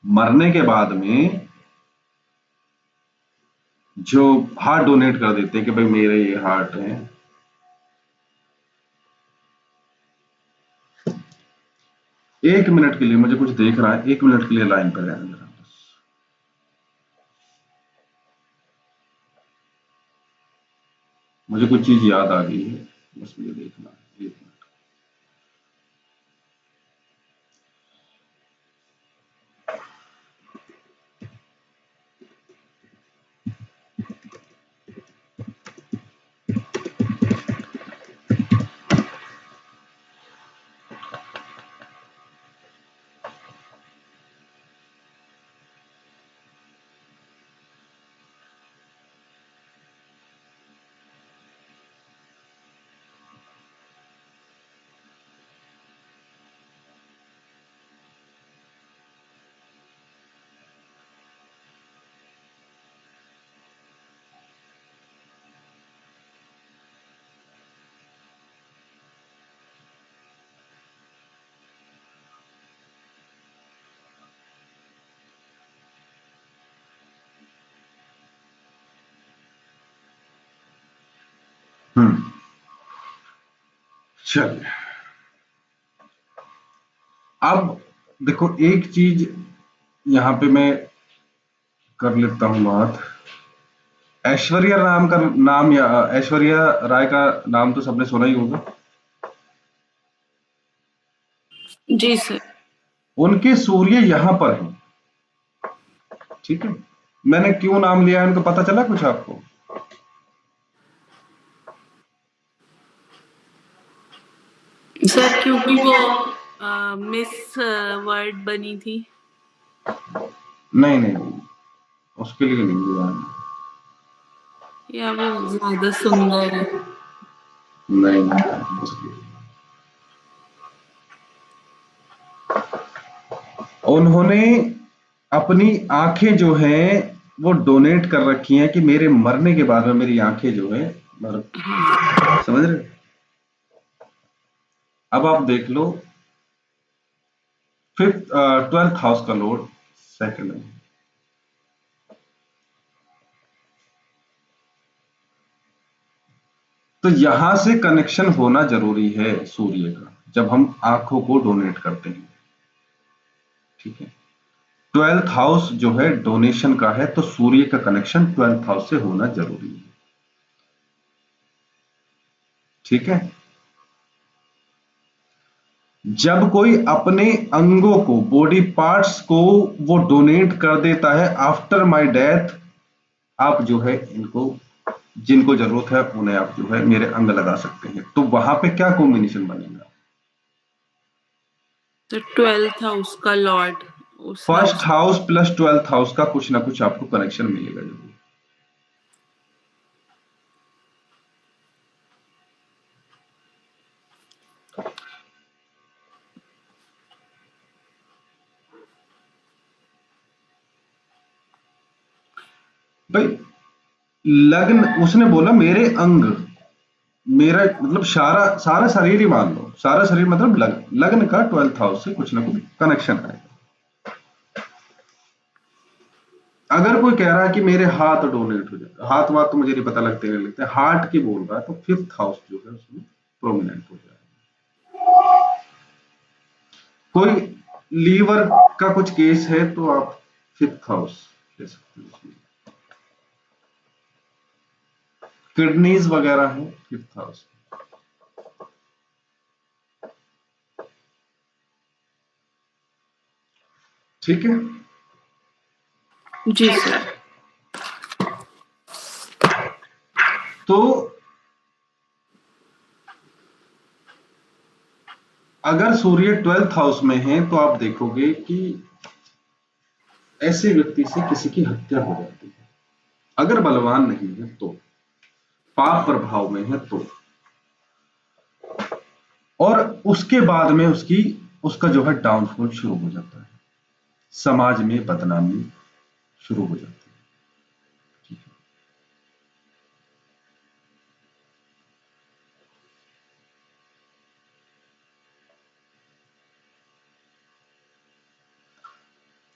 मरने के बाद में जो हार्ट डोनेट कर देते हैं कि भाई मेरे ये हार्ट है, 1 मिनट के लिए मुझे कुछ देख रहा है, 1 मिनट के लिए लाइन पर रहना जरा बस। मुझे कुछ चीज याद आ गई है, बस मुझे देखना है 1 मिनट। चलिए, अब देखो एक चीज यहां पे मैं कर लेता हूं बात। ऐश्वर्या नाम का नाम, या ऐश्वर्या राय का नाम तो सबने सुना ही होगा। जी सर। उनके सूर्य यहां पर हैं, ठीक है? मैंने क्यों नाम लिया है उनका, पता चला कुछ आपको? सर क्योंकि वो मिस वर्ल्ड बनी थी। नहीं नहीं नहीं, उसके लिए नहीं लिया है। या वो ज्यादा सुंदर है। नहीं नहीं, उसके लिए। उन्होंने अपनी आंखें जो हैं वो डोनेट कर रखी हैं कि मेरे मरने के बाद में मेरी आंखें जो है हाँ। समझ रहे? अब आप देख लो, 12th हाउस का लॉर्ड सेकंड में, तो यहां से कनेक्शन होना जरूरी है सूर्य का, जब हम आंखों को डोनेट करते हैं, ठीक है? 12th हाउस जो है डोनेशन का है, तो सूर्य का कनेक्शन 12th हाउस से होना जरूरी है, ठीक है? जब कोई अपने अंगों को, बॉडी पार्ट्स को वो डोनेट कर देता है आफ्टर माय डेथ, आप जो है इनको, जिनको जरूरत है उन्हें आप जो है मेरे अंग लगा सकते हैं, तो वहां पे क्या कॉम्बिनेशन बनेगा? तो 12th हाउस का लॉर्ड उस first house. House plus 12th house का कुछ ना कुछ आपको कनेक्शन मिलेगा जरूर। भाई लग्न, उसने बोला मेरे अंग, मेरा मतलब सारा सारा शरीर ही मान लो, सारा शरीर मतलब लग्न, लग्न का 12th हाउस से कुछ ना कुछ कनेक्शन आएगा। अगर कोई कह रहा है कि मेरे हाथ डोनेट हो जाए, हाथ वाथ तो मुझे नहीं पता, लगते नहीं लगते, हार्ट की बोल रहा है, तो 5th हाउस जो है उसमें प्रोमिनेंट हो जाएगा। कोई लीवर का कुछ केस है तो आप 5th हाउस ले सकते हो उसमें। किडनीज वगैरह है 5th हाउस, ठीक है? जी सर। तो अगर सूर्य 12th हाउस में है तो आप देखोगे कि ऐसे व्यक्ति से किसी की हत्या हो जाती है, अगर बलवान नहीं है तो, पाप प्रभाव में है तो, और उसके बाद में उसका जो है डाउनफॉल शुरू हो जाता है, समाज में बदनामी शुरू हो जाती है, ठीक है?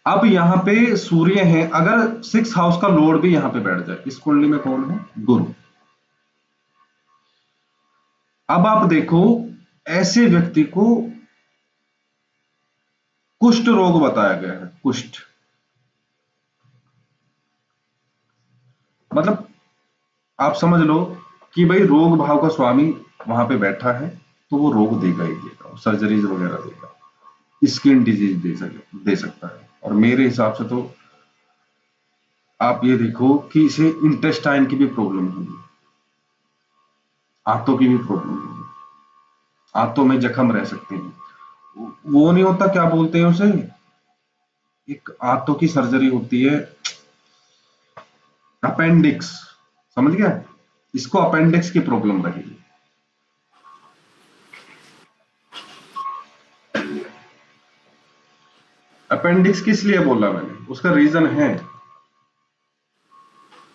अब यहाँ पे सूर्य है, अगर 6 हाउस का लॉर्ड भी यहाँ पे बैठ जाए, इस कुंडली में कौन है? गुरु। अब आप देखो, ऐसे व्यक्ति को कुष्ठ रोग बताया गया है। कुष्ठ मतलब आप समझ लो कि भाई रोग भाव का स्वामी वहां पे बैठा है, तो वो रोग देगा ही देगा, सर्जरीज वगैरह देगा, स्किन डिजीज दे सकता है। और मेरे हिसाब से तो आप ये देखो कि इसे इंटेस्टाइन की भी प्रॉब्लम होगी, आंतों की भी प्रॉब्लम होगी, आंतों में जख्म रह सकते हैं। वो नहीं होता, क्या बोलते हैं उसे, एक आंतों की सर्जरी होती है, अपेंडिक्स, समझ गया? इसको अपेंडिक्स की प्रॉब्लम रहेगी। अपेंडिक्स किस लिए बोला मैंने, उसका रीजन है,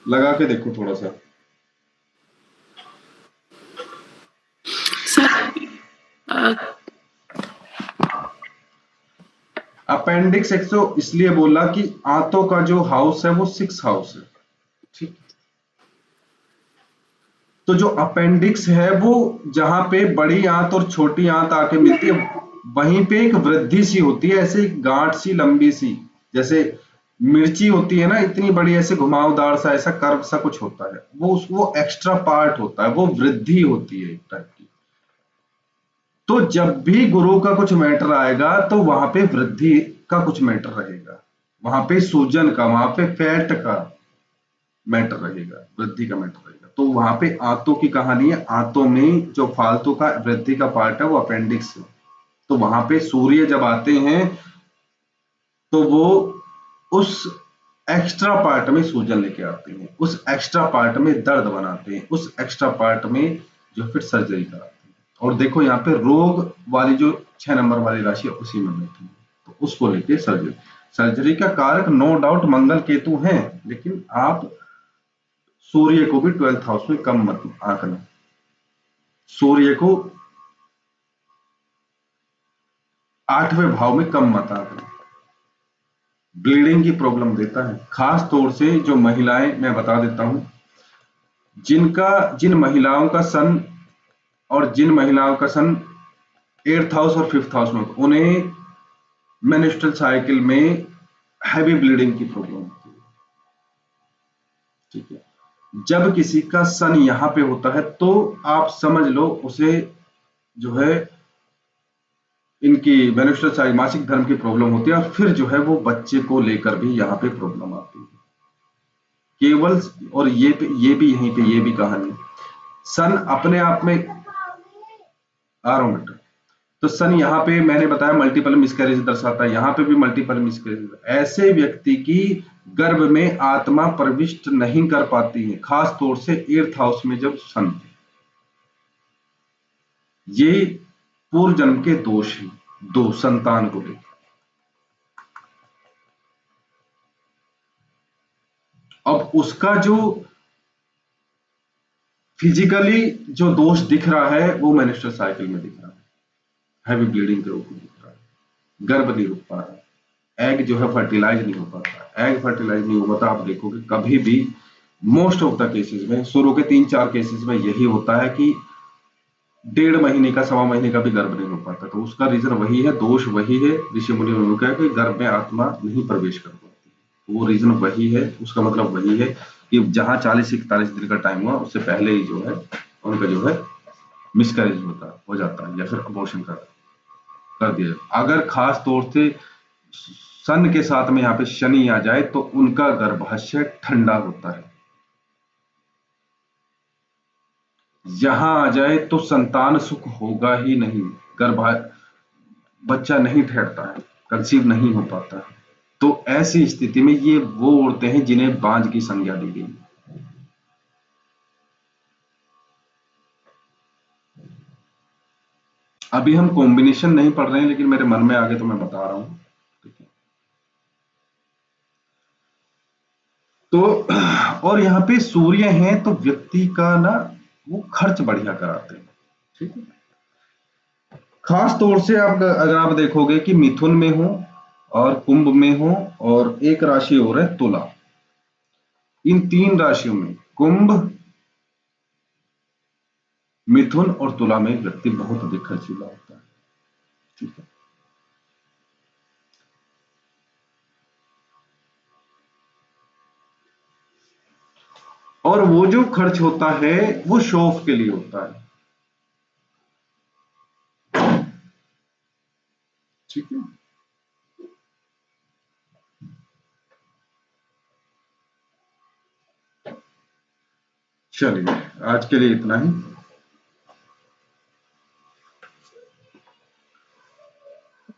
लगा के देखो थोड़ा सा। सर अपेंडिक्स एक तो इसलिए बोला कि आंतों का जो हाउस है वो 6 हाउस है, ठीक। तो जो अपेंडिक्स है वो जहां पे बड़ी आंत और छोटी आंत आके मिलती है, वहीं पे एक वृद्धि सी होती है, ऐसे एक गांठ सी लंबी सी, जैसे मिर्ची होती है ना, इतनी बड़ी, ऐसे घुमावदार सा, ऐसा कर्व सा कुछ होता है, वो एक्स्ट्रा पार्ट होता है, वो वृद्धि होती है एक टाइप की। तो जब भी गुरु का कुछ मैटर आएगा तो वहां पे वृद्धि का कुछ मैटर रहेगा, वहां पे सूजन का, वहां पे फैट का मैटर रहेगा, वृद्धि का मैटर रहेगा। तो वहां पे आंतों की कहानी है, आंतों में जो फालतू का वृद्धि का पार्ट है वो अपेंडिक्स है। तो वहां पे सूर्य जब आते हैं तो वो उस एक्स्ट्रा पार्ट में सूजन लेके आते हैं, उस एक्स्ट्रा पार्ट में दर्द बनाते हैं, उस एक्स्ट्रा पार्ट में जो फिर सर्जरी कराते हैं। और देखो यहाँ पे रोग वाली जो 6 नंबर वाली राशि है उसी में बैठी है, तो उसको लेके सर्जरी। सर्जरी का कारक नो डाउट मंगल केतु हैं, लेकिन आप सूर्य को भी 12th हाउस में कम मत आंकना, सूर्य को 8वें भाव में कम मत आंकना, ब्लीडिंग की प्रॉब्लम देता है। खास तौर से जो महिलाएं, मैं बता देता हूं, जिन महिलाओं का सन, और जिन महिलाओं का सन 8th हाउस और 5th हाउस में, उन्हें मेंस्ट्रुअल साइकिल में हैवी ब्लीडिंग की प्रॉब्लम होती है, ठीक है। जब किसी का सन यहां पे होता है तो आप समझ लो उसे जो है इनकी मेंस्ट्रुअल साइकिल, मासिक धर्म की प्रॉब्लम होती है, और फिर जो है वो बच्चे को लेकर भी यहाँ पे प्रॉब्लम आती है केवल। और ये भी यहीं पे ये भी कहानी, सन अपने आप में, आ रहा हूं बेटा, तो सन यहाँ पे मैंने बताया मल्टीपल मिसकैरेज दर्शाता है, यहाँ पे भी मल्टीपल मिसकैरेज। ऐसे व्यक्ति की गर्भ में आत्मा प्रविष्ट नहीं कर पाती है, खास तौर से 8th हाउस में जब सन, ये पूर्व जन्म के दोष हैं, दो संतान को लेकर। अब उसका जो फिजिकली जो दोष दिख रहा है वो मेंस्ट्रुअल साइकिल में दिख रहा है, हैवी ब्लीडिंग के रूप में दिख रहा है, गर्भ नहीं रुक पा रहा है, एग जो है फर्टिलाइज नहीं हो पाता। एग फर्टिलाइज नहीं होगा तो आप देखोगे कभी भी, मोस्ट ऑफ द केसेस में, शुरू के 3-4 केसेस में यही होता है कि 1.5 महीने का, 1.25 महीने का भी गर्भ नहीं हो पाता। तो उसका रीजन वही है, दोष वही है, ऋषि मुनियों ने कहा कि गर्भ में आत्मा नहीं प्रवेश कर पाती, वो रीजन वही है। उसका मतलब वही है कि जहां 40-41 दिन का टाइम हुआ उससे पहले ही जो है उनका जो है मिसकैरेज हो जाता है, या फिर अबॉर्शन कर दिया। अगर खास तौर से सन के साथ में यहाँ पे शनि आ जाए तो उनका गर्भाशय ठंडा होता है, यहां आ जाए तो संतान सुख होगा ही नहीं, गर्भा बच्चा नहीं ठहरता है, कंसीव नहीं हो पाता है। तो ऐसी स्थिति में ये वो औरतें हैं जिन्हें बांझ की संज्ञा दी गई। अभी हम कॉम्बिनेशन नहीं पढ़ रहे हैं, लेकिन मेरे मन में आगे तो मैं बता रहा हूं, ठीक है। तो और यहाँ पे सूर्य हैं तो व्यक्ति का ना वो खर्च बढ़िया कराते हैं, ठीक है। खास तौर से आप अगर आप देखोगे कि मिथुन में हो और कुंभ में हो, और एक राशि और है तुला। इन 3 राशियों में कुंभ, मिथुन और तुला में व्यक्ति बहुत अधिक खर्चीला होता है। ठीक है। और वो जो खर्च होता है वो शो ऑफ के लिए होता है। ठीक है। चलिए, आज के लिए इतना ही।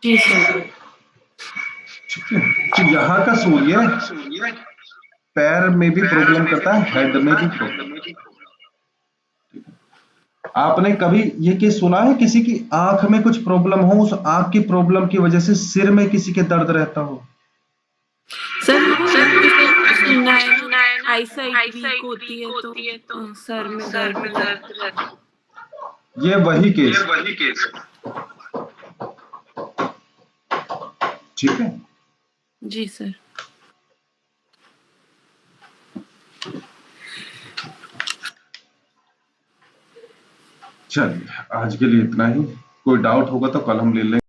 जी सर। ठीक है। तो यहाँ का सूर्य पैर में भी प्रॉब्लम करता है, हेड में भी प्रॉब्लम। आपने कभी ये केस सुना है किसी की आंख में कुछ प्रॉब्लम हो, उस आंख की प्रॉब्लम की वजह से सिर में किसी के दर्द रहता हो? सर हाँ, ये तो सुना है ना, आईसाइट वीक होती है तो सर में दर्द रहता है। ये वही केस। ठीक है। जी सर। चलिए, आज के लिए इतना ही। कोई डाउट होगा तो कल हम ले लेंगे।